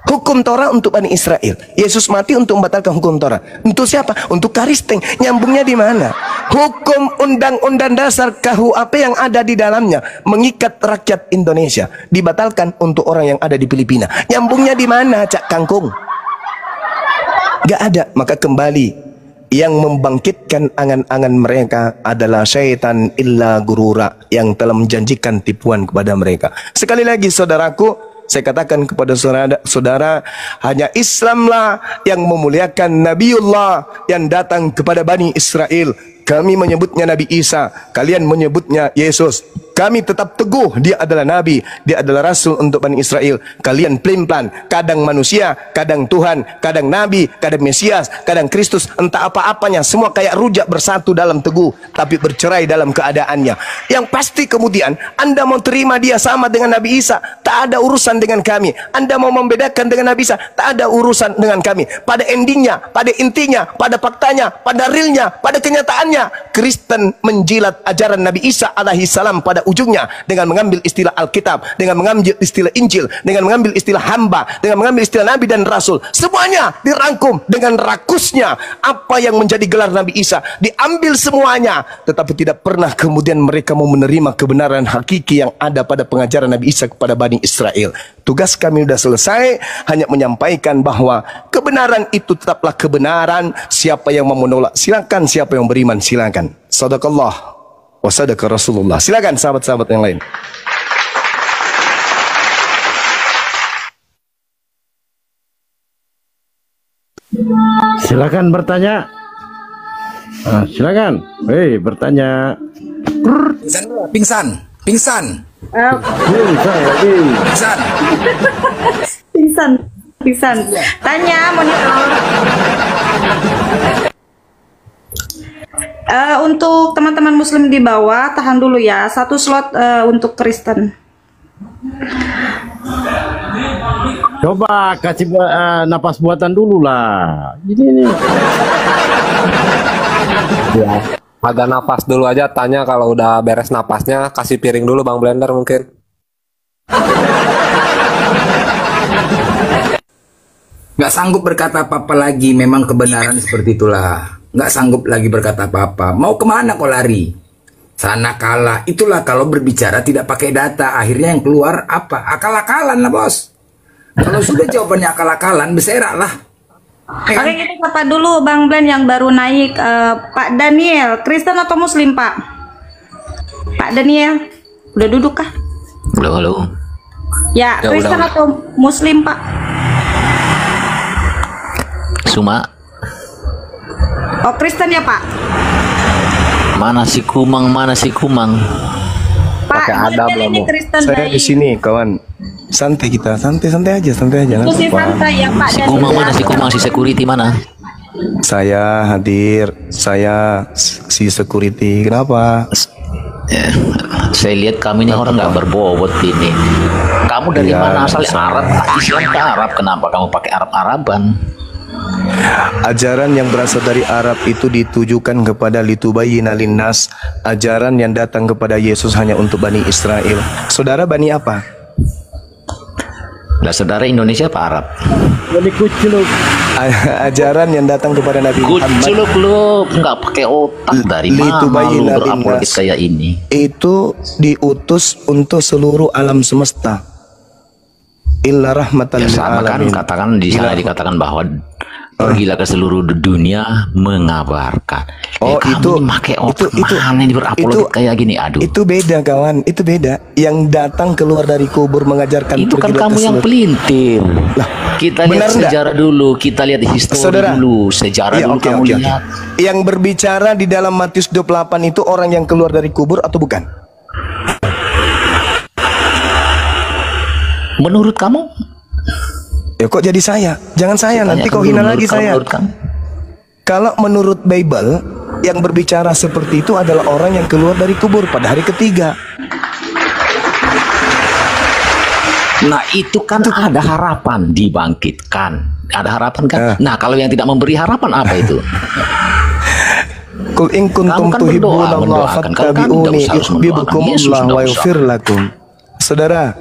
Hukum Taurat untuk Bani Israel. Yesus mati untuk membatalkan hukum Taurat. Untuk siapa? Untuk Kristen. Nyambungnya di mana? Hukum undang-undang dasar KUHP yang ada di dalamnya mengikat rakyat Indonesia dibatalkan untuk orang yang ada di Filipina. Nyambungnya di mana, Cak Kangkung? Gak ada. Maka kembali, yang membangkitkan angan-angan mereka adalah syaitan illa gurura, yang telah menjanjikan tipuan kepada mereka. Sekali lagi saudaraku, saya katakan kepada saudara, hanya Islamlah yang memuliakan Nabiullah yang datang kepada Bani Israel. Kami menyebutnya Nabi Isa, kalian menyebutnya Yesus. Kami tetap teguh dia adalah Nabi, dia adalah Rasul untuk Bani Israel. Kalian pelin-pelan, kadang manusia, kadang Tuhan, kadang Nabi, kadang Mesias, kadang Kristus, entah apa-apanya. Semua kayak rujak bersatu dalam teguh, tapi bercerai dalam keadaannya. Yang pasti kemudian, Anda mau terima dia sama dengan Nabi Isa, tak ada urusan dengan kami. Anda mau membedakan dengan Nabi Isa, tak ada urusan dengan kami. Pada endingnya, pada intinya, pada faktanya, pada realnya, pada kenyataannya, Kristen menjilat ajaran Nabi Isa alaihi salam pada ujungnya dengan mengambil istilah Alkitab, dengan mengambil istilah Injil, dengan mengambil istilah hamba, dengan mengambil istilah Nabi dan Rasul. Semuanya dirangkum dengan rakusnya apa yang menjadi gelar Nabi Isa, diambil semuanya, tetapi tidak pernah kemudian mereka mau menerima kebenaran hakiki yang ada pada pengajaran Nabi Isa kepada Bani Israel. Tugas kami sudah selesai, hanya menyampaikan bahwa kebenaran itu tetaplah kebenaran. Siapa yang mau menolak silakan, siapa yang beriman silakan. Sadaqallah wa sadaqa Rasulullah. Silakan sahabat-sahabat yang lain. Silakan bertanya. Silakan. Hei, bertanya. Pingsan. Pingsan. Pingsan. Tanya monitor. Untuk teman-teman muslim di bawah, tahan dulu ya. Satu slot untuk Kristen. Coba kasih napas buatan dulu lah. Ini nih. Ya. Agak napas dulu aja, tanya kalau udah beres napasnya, kasih piring dulu Bang Blender mungkin. Nggak sanggup berkata apa-apa lagi, memang kebenaran seperti itulah. Nggak sanggup lagi berkata apa-apa. Mau kemana kau lari? Sana kalah. Itulah kalau berbicara tidak pakai data. Akhirnya yang keluar apa? Akal-akalan lah bos. Kalau sudah jawabannya akal-akalan, berserak lah. Oke, kita sapa dulu Bang Blen yang baru naik. Pak Daniel, Kristen atau Muslim Pak? Pak Daniel, udah duduk kah? Halo. Ya, Kristen atau Muslim Pak? Suma. Oh, Kristen ya Pak? Mana si Kumang? Pak, ada ini belum? Kristen Saya di sini kawan. Santai kita, santai aja. Itu si santai ya Pak. Si Kumang mana? Si Kumang, si security mana? Saya hadir, saya si security. Kenapa? Ya, saya lihat kami ini orang nggak berbobot ini. Kamu dari mana asalnya? Arab, Islam ke Arab. Kenapa kamu pakai Arab-Araban? Ajaran yang berasal dari Arab itu ditujukan kepada litubayyina linnas. Ajaran yang datang kepada Yesus hanya untuk Bani Israel. Saudara Bani apa? Lah saudara Indonesia apa Arab? Ajaran yang datang kepada Nabi Muhammad. Kuculuk lu nggak pakai otak, dari mana lu berapologet kayak ini? Itu diutus untuk seluruh alam semesta. Illa rahmatan lil sama kan, alamin. katakan di sana dikatakan bahwa pergilah ke seluruh dunia mengabarkan. Oh, kamu pakai otak mana ini berapologet kayak gini? Aduh. Itu beda kawan, itu beda. Yang datang keluar dari kubur mengajarkan itu kan kamu yang pelintir. Lah, kita lihat sejarah dulu, kita lihat histori dulu, sejarah dulu kamu lihat. Yang berbicara di dalam Matius 28 itu orang yang keluar dari kubur atau bukan? Menurut kamu? Ya kok jadi saya? Jangan saya, nanti kau hina lagi saya. Kalau menurut Bible, yang berbicara seperti itu adalah orang yang keluar dari kubur pada hari ketiga. Nah itu kan ada harapan dibangkitkan. Ada harapan kan? Nah kalau yang tidak memberi harapan apa itu? Kul in kuntum tuhibbunallaha fattabi'uni yuhibbukumullah wa yaghfir lakum. Saudara,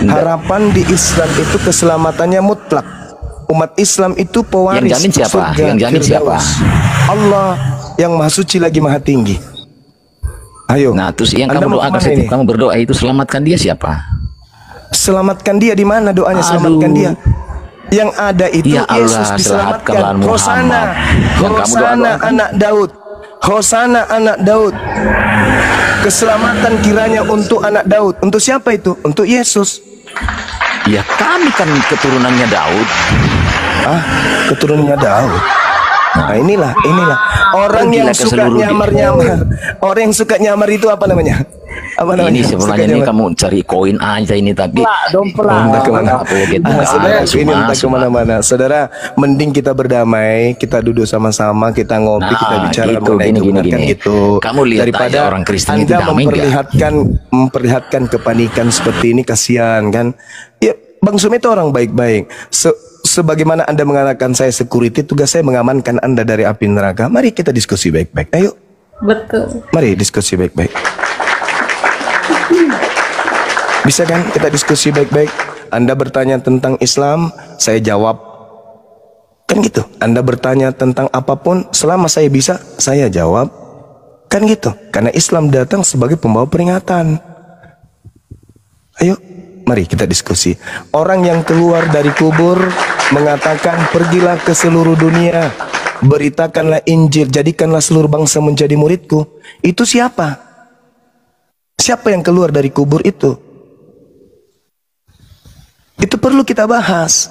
harapan di Islam itu keselamatannya mutlak. Umat Islam itu pewaris. Yang jamin siapa? Yang jamin siapa? Allah yang Maha Suci lagi Maha Tinggi. Ayo. Nah, terus yang kamu doakan itu, kamu berdoa itu selamatkan dia siapa? Selamatkan dia di mana doanya? Selamatkan dia. Yang ada itu ya Allah, Yesus diselamatkan. Hosana, Hosana anak Daud. Hosana anak Daud. Keselamatan kiranya untuk anak Daud. Untuk siapa itu? Untuk Yesus. Ya kami kan keturunannya Daud. Keturunannya Daud. Nah inilah orang yang suka nyamar-nyamar. Orang yang suka nyamar itu apa namanya? Apa namanya? Ini sebenarnya ini kamu cari koin aja ini tapi entah kemana-mana. Saudara, mending kita berdamai, kita duduk sama-sama, kita ngopi, kita bicara mengenai kebenaran gitu. Kamu lihat daripada orang Kristen itu Anda memperlihatkan kepanikan seperti ini, kasihan kan? Ya, Bang Sumi itu orang baik-baik. Sebagaimana Anda mengatakan saya security, tugas saya mengamankan Anda dari api neraka. Mari kita diskusi baik-baik. Ayo. Betul. Mari diskusi baik-baik. Bisa kan kita diskusi baik-baik? Anda bertanya tentang Islam, saya jawab. Kan gitu. Anda bertanya tentang apapun, selama saya bisa, saya jawab. Kan gitu. Karena Islam datang sebagai pembawa peringatan. Ayo, mari kita diskusi. Orang yang keluar dari kubur mengatakan, pergilah ke seluruh dunia, beritakanlah Injil, jadikanlah seluruh bangsa menjadi muridku. Itu siapa? Siapa yang keluar dari kubur itu? Itu perlu kita bahas.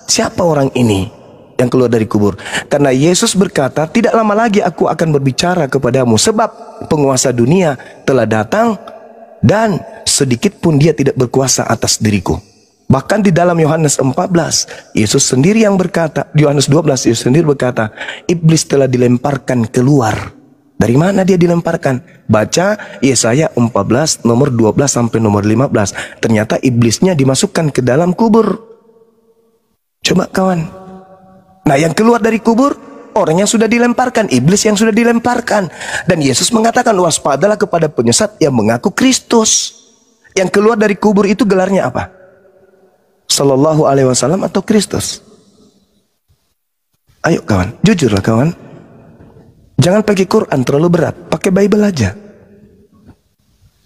Siapa orang ini yang keluar dari kubur? Karena Yesus berkata, tidak lama lagi aku akan berbicara kepadamu, sebab penguasa dunia telah datang dan sedikit pun dia tidak berkuasa atas diriku. Bahkan di dalam Yohanes 14, Yesus sendiri yang berkata, di Yohanes 12, Yesus sendiri berkata, iblis telah dilemparkan keluar. Dari mana dia dilemparkan? Baca Yesaya 14 nomor 12 sampai nomor 15. Ternyata iblisnya dimasukkan ke dalam kubur. Coba kawan. Nah yang keluar dari kubur orang yang sudah dilemparkan, iblis yang sudah dilemparkan. Dan Yesus mengatakan, waspadalah kepada penyesat yang mengaku Kristus. Yang keluar dari kubur itu gelarnya apa? Sallallahu alaihi wasallam atau Kristus? Ayo kawan, jujurlah kawan. Jangan pakai Quran terlalu berat, pakai Bible aja.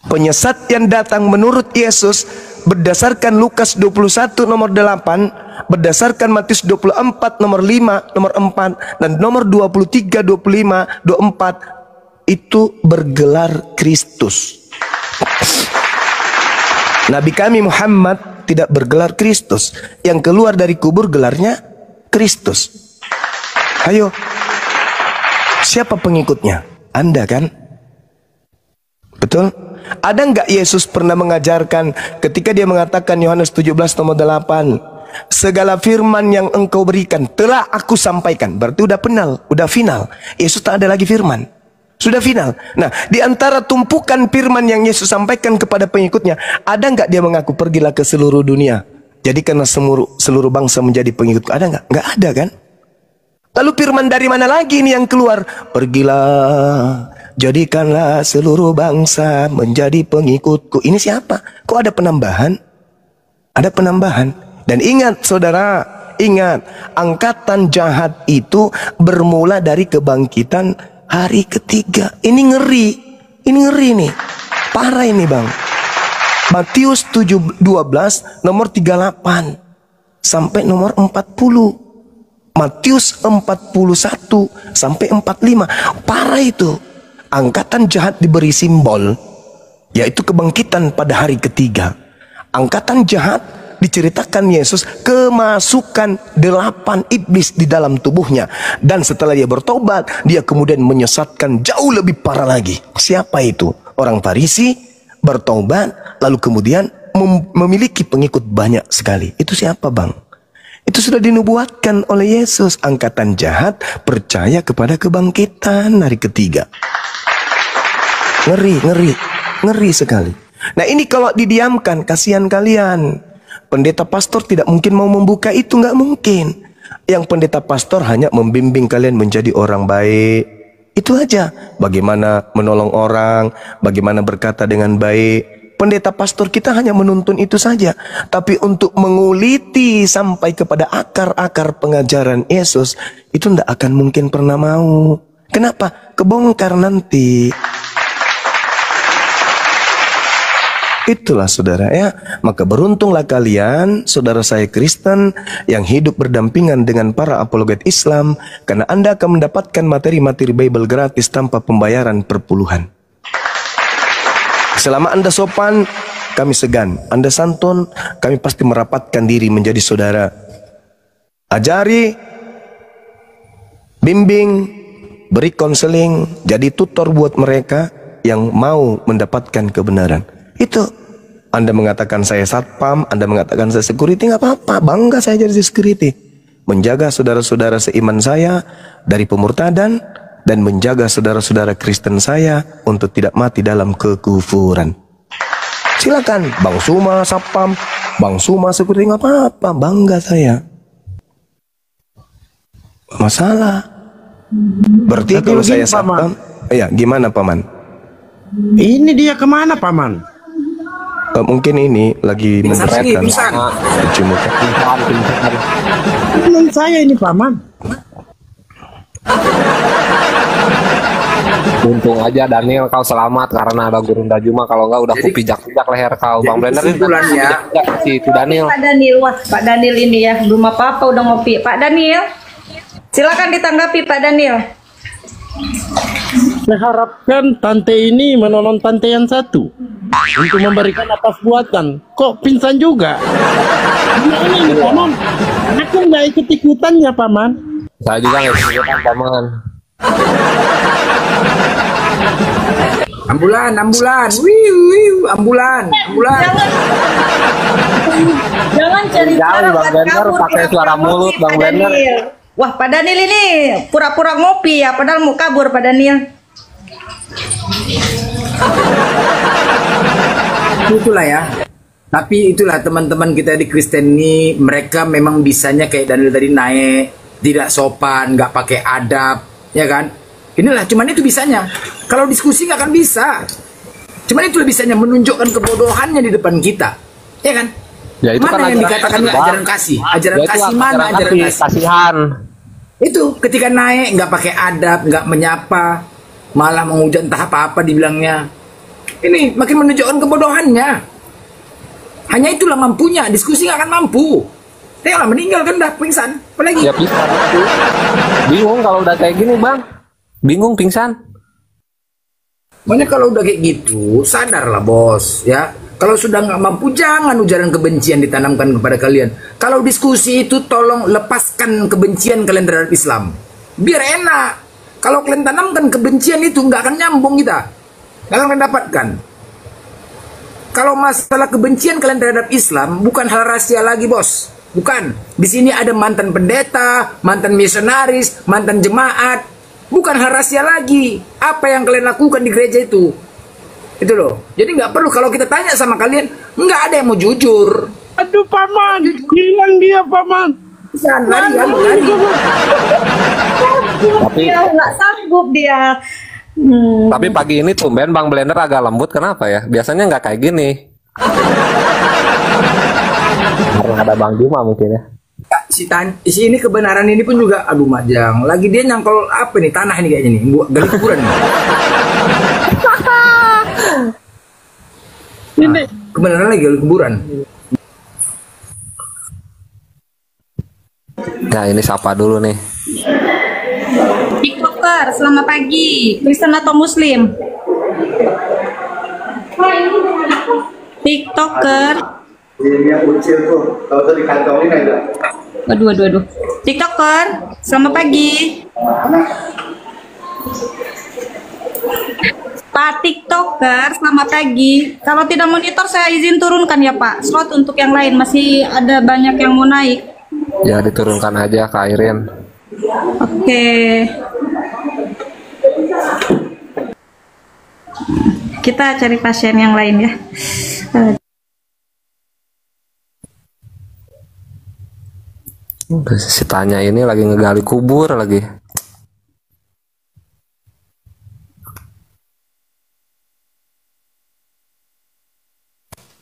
Penyesat yang datang menurut Yesus berdasarkan Lukas 21 nomor 8, berdasarkan Matius 24 nomor 5, nomor 4, dan nomor 23, 25, 24 itu bergelar Kristus. Nabi kami Muhammad tidak bergelar Kristus. Yang keluar dari kubur gelarnya Kristus. Ayo, siapa pengikutnya? Anda kan? Betul? Ada nggak Yesus pernah mengajarkan ketika dia mengatakan Yohanes 17 nomor 8, segala firman yang engkau berikan telah aku sampaikan. Berarti udah final. Yesus tak ada lagi firman. Sudah final. Nah, di antara tumpukan firman yang Yesus sampaikan kepada pengikutnya, ada nggak dia mengaku pergilah ke seluruh dunia, jadi karena seluruh bangsa menjadi pengikutku? Ada nggak? Nggak ada kan? Lalu firman dari mana lagi ini yang keluar? Pergilah, jadikanlah seluruh bangsa menjadi pengikutku. Ini siapa? Kok ada penambahan? Ada penambahan. Dan ingat saudara, ingat, angkatan jahat itu bermula dari kebangkitan hari ketiga. Ini ngeri nih. Parah ini bang. Matius 12 nomor 38 sampai nomor 40. Matius 41 sampai 45. Parah itu. Angkatan jahat diberi simbol, yaitu kebangkitan pada hari ketiga. Angkatan jahat diceritakan Yesus kemasukan 8 iblis di dalam tubuhnya. Dan setelah dia bertobat, dia kemudian menyesatkan jauh lebih parah lagi. Siapa itu? Orang Farisi bertobat, lalu kemudian memiliki pengikut banyak sekali. Itu siapa bang? Itu sudah dinubuatkan oleh Yesus. Angkatan jahat percaya kepada kebangkitan hari ketiga. Ngeri sekali. Nah ini kalau didiamkan, kasihan kalian. Pendeta pastor tidak mungkin mau membuka itu, nggak mungkin. Yang pendeta pastor hanya membimbing kalian menjadi orang baik. Itu aja. Bagaimana menolong orang, bagaimana berkata dengan baik. Pendeta pastor kita hanya menuntun itu saja. Tapi untuk menguliti sampai kepada akar-akar pengajaran Yesus, itu tidak akan mungkin pernah mau. Kenapa? Kebongkar nanti. Itulah saudara ya. Maka beruntunglah kalian, saudara saya Kristen, yang hidup berdampingan dengan para apologet Islam, karena Anda akan mendapatkan materi-materi Bible gratis tanpa pembayaran perpuluhan. Selama Anda sopan, kami segan. Anda santun, kami pasti merapatkan diri menjadi saudara. Ajari, bimbing, beri konseling, jadi tutor buat mereka yang mau mendapatkan kebenaran. Itu. Anda mengatakan saya satpam, Anda mengatakan saya security, nggak apa-apa. Bangga saya jadi security. Menjaga saudara-saudara seiman saya dari pemurtadan, dan menjaga saudara-saudara Kristen saya untuk tidak mati dalam kekufuran. Silakan, Bang Suma satpam, Bang Suma security, nggak apa-apa. Bangga saya. Masalah. Berarti tapi kalau saya begini, satpam, ya gimana paman? Ini dia kemana paman? Mungkin ini lagi membersihkan cuci muka. Teman saya ini paman. Untung aja Daniel kau selamat karena ada Gurunda Juma, kalau enggak udah kupijak-pijak leher kau. Bang Blender ini si itu Daniel. Pak Daniel, wah Pak Daniel ini ya belum apa-apa udah ngopi. Pak Daniel, silakan ditanggapi Pak Daniel. Saya harapkan tante ini menolong tante yang satu untuk memberikan atas buatan. Kok pingsan juga? Ini paman. Aku nggak ikut-ikutannya paman. Saya juga nggak ikut-ikutan paman. Ambulan, ambulan. Jangan cari cara Bang Blender pakai suara mulut Bang Blender. Wah, Pak Daniel ini pura-pura ngopi ya, padahal mau kabur Pak Daniel. Itulah ya. Tapi itulah teman-teman kita di Kristen ini, mereka memang bisanya kayak Daniel tadi naik tidak sopan, nggak pakai adab, ya kan? Inilah, cuman itu bisanya. Kalau diskusi nggak akan bisa. Cuman itu bisanya menunjukkan kebodohannya di depan kita, ya kan? Ya itu mana kan yang dikatakan ajaran kasih? Ajaran Ya itu kasih mana? Ajaran kasih. kasihan. Itu ketika naik nggak pakai adab, nggak menyapa, malah menghujat entah apa-apa dibilangnya. Ini makin menunjukkan kebodohannya. Hanya itulah mampunya, diskusi nggak akan mampu. Tengoklah meninggal kan dah pingsan. Apalagi? Ya pingsan. Bingung kalau udah kayak gini bang. Bingung pingsan. Makanya kalau udah kayak gitu, sadarlah bos, ya. Kalau sudah nggak mampu, jangan ujaran kebencian ditanamkan kepada kalian. Kalau diskusi itu, tolong lepaskan kebencian kalian terhadap Islam. Biar enak. Kalau kalian tanamkan kebencian itu, nggak akan nyambung kita. Nggak akan kalian dapatkan. Kalau masalah kebencian kalian terhadap Islam, bukan hal rahasia lagi bos. Bukan. Di sini ada mantan pendeta, mantan misionaris, mantan jemaat. Bukan hal rahasia lagi. Apa yang kalian lakukan di gereja itu. Itu loh. Jadi nggak perlu kalau kita tanya sama kalian, nggak ada yang mau jujur. Aduh paman, hilang dia paman. Lari kan, lari. Tapi Dia nggak sanggup dia. tapi pagi ini tumben Bang Blender agak lembut, kenapa ya? Biasanya nggak kayak gini. Karena ada Bang Juma mungkin ya. Si ini kebenaran ini pun juga, aduh Majang. Lagi dia nyangkol apa nih, tanah ini kayaknya nih, gali kuburan nih. Nah, kebenaran lagi gali kuburan. Ya ini siapa dulu nih? TikToker, selamat pagi. Kristen atau Muslim? TikToker. Waduh. TikToker, selamat pagi. Pak TikToker, selamat pagi. Kalau tidak monitor saya izin turunkan ya Pak. Slot untuk yang lain masih ada banyak yang mau naik. Ya diturunkan aja ke Airin. Oke. Kita cari pasien yang lain ya. Si Tanya ini lagi ngegali kubur lagi.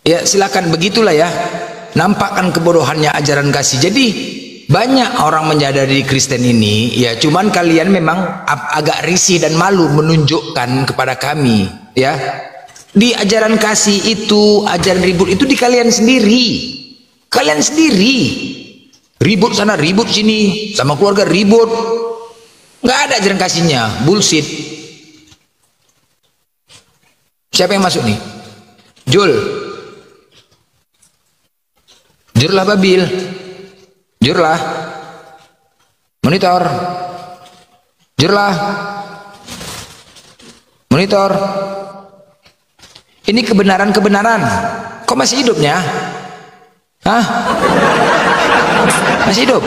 Ya silakan, begitulah ya. Nampakkan kebodohannya ajaran kasih. Jadi banyak orang menyadari Kristen ini, ya cuman kalian memang agak risih dan malu menunjukkan kepada kami, ya. Di ajaran kasih itu, ajaran ribut itu di kalian sendiri. Kalian sendiri. Ribut sana, ribut sini, sama keluarga ribut. Nggak ada ajaran kasihnya, bullshit. Siapa yang masuk nih? Jul. Jurlah Babil. Jurlah. Monitor. Jurlah. Monitor. Ini kebenaran-kebenaran. Kok masih hidupnya? Hah? Masih hidup?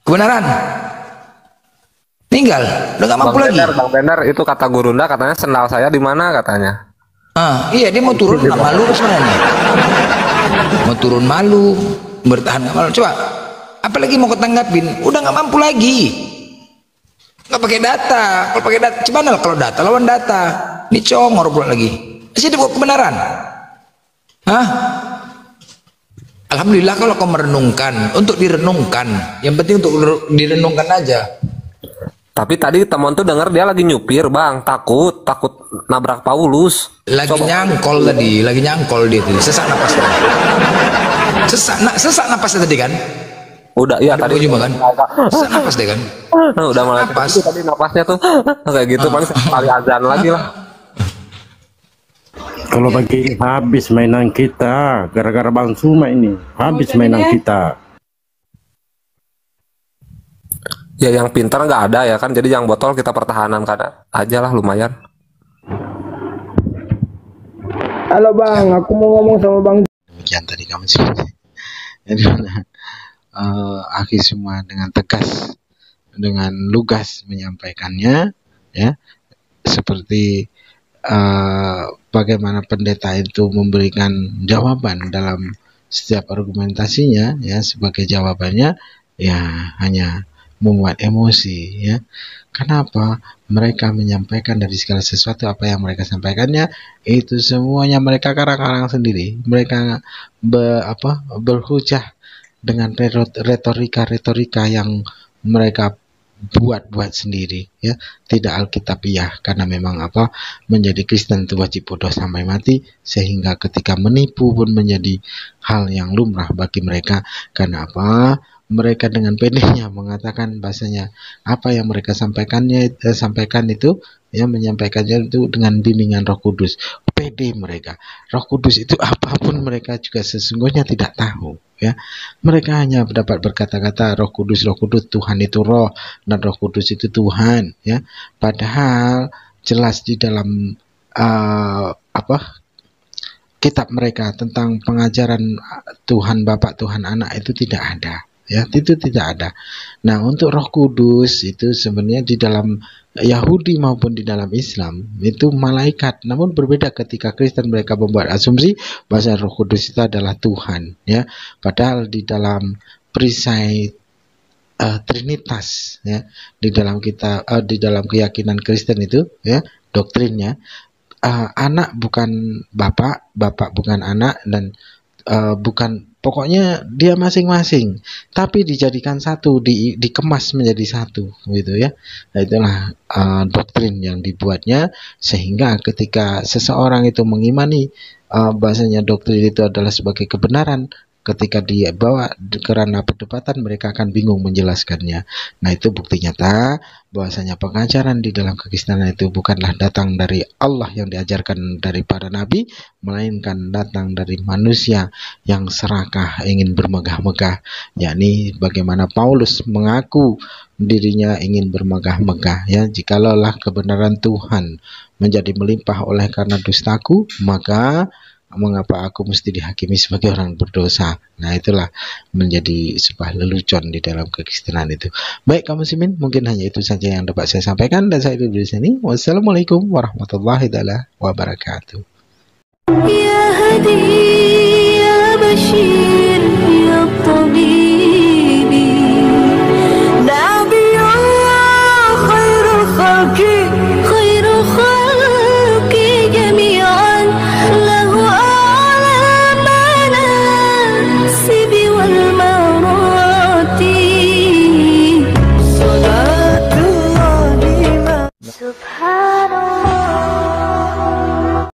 Kebenaran? Tinggal? Udah gak mampu lagi? Bang Blender, itu kata Gurunda katanya sendal saya di mana katanya. Iya dia mau turun nggak malu sebenarnya. Mau turun malu, bertahan nggak malu. Coba, apalagi mau ketanggapin, udah nggak mampu lagi. Nggak pakai data. Kalau pakai data, coba kalau data lawan data. Ini congor pula lagi. Masih ada kebenaran. Hah? Alhamdulillah kalau kau merenungkan, untuk direnungkan. Yang penting untuk direnungkan aja. Tapi tadi teman tuh denger dia lagi nyupir bang, takut nabrak Paulus. Lagi nyangkol tadi, lagi nyangkol dia tadi. Sesak napas tadi. Sesak napas tadi kan? Udah iya tadi juga kan. Sesak napas deh kan? Udah malah napas. Tadi napasnya tuh kayak gitu paling sekali azan lagi lah. Kalau begini habis mainan kita, gara-gara Bang Suma ini habis mainan kita. Ya yang pintar nggak ada ya kan, jadi yang botol kita pertahanan aja lah lumayan. Halo Bang, aku mau ngomong sama Bang. Demikian tadi kami sih. Jadi Aki semua dengan tegas, dengan lugas menyampaikannya, ya seperti bagaimana pendeta itu memberikan jawaban dalam setiap argumentasinya, ya sebagai jawabannya ya hanya membuat emosi ya. Kenapa? Mereka menyampaikan dari segala sesuatu apa yang mereka sampaikannya itu semuanya mereka karang-karang sendiri. Mereka berhujah dengan retorika-retorika yang mereka buat sendiri ya, tidak alkitabiah, karena memang menjadi Kristen itu wajib bodoh sampai mati, sehingga ketika menipu pun menjadi hal yang lumrah bagi mereka. Karena mereka dengan pedenya mengatakan bahasanya apa yang mereka sampaikan itu ya, menyampaikannya itu dengan bimbingan Roh Kudus. Pede mereka. Roh Kudus itu apapun mereka juga sesungguhnya tidak tahu ya. Mereka hanya dapat berkata-kata Roh Kudus, Tuhan itu roh dan Roh Kudus itu Tuhan ya. Padahal jelas di dalam kitab mereka tentang pengajaran Tuhan Bapa, Tuhan Anak itu tidak ada ya, itu tidak ada. Nah, untuk Roh Kudus itu sebenarnya di dalam Yahudi maupun di dalam Islam itu malaikat, namun berbeda ketika Kristen mereka membuat asumsi bahwa Roh Kudus itu adalah Tuhan ya. Padahal di dalam perisai Trinitas ya, di dalam di dalam keyakinan Kristen itu ya, doktrinnya anak bukan bapak, bapak bukan anak, dan bukan, pokoknya dia masing-masing tapi dijadikan satu, dikemas menjadi satu gitu ya. Nah, itulah doktrin yang dibuatnya, sehingga ketika seseorang itu mengimani bahasanya doktrin itu adalah sebagai kebenaran, ketika dia bawa kerana perdebatan mereka akan bingung menjelaskannya. Nah, itu bukti nyata bahwasanya pengajaran di dalam kekristenan itu bukanlah datang dari Allah yang diajarkan dari para nabi, melainkan datang dari manusia yang serakah ingin bermegah-megah, yakni bagaimana Paulus mengaku dirinya ingin bermegah-megah ya. Jikalaulah kebenaran Tuhan menjadi melimpah oleh karena dustaku, maka mengapa aku mesti dihakimi sebagai orang berdosa? Nah, itulah menjadi sebuah lelucon di dalam kekristenan itu. Baik kaum muslimin, mungkin hanya itu saja yang dapat saya sampaikan, dan saya dulu di sini. Wassalamualaikum warahmatullahi wabarakatuh. Ya Hadi ya Bashir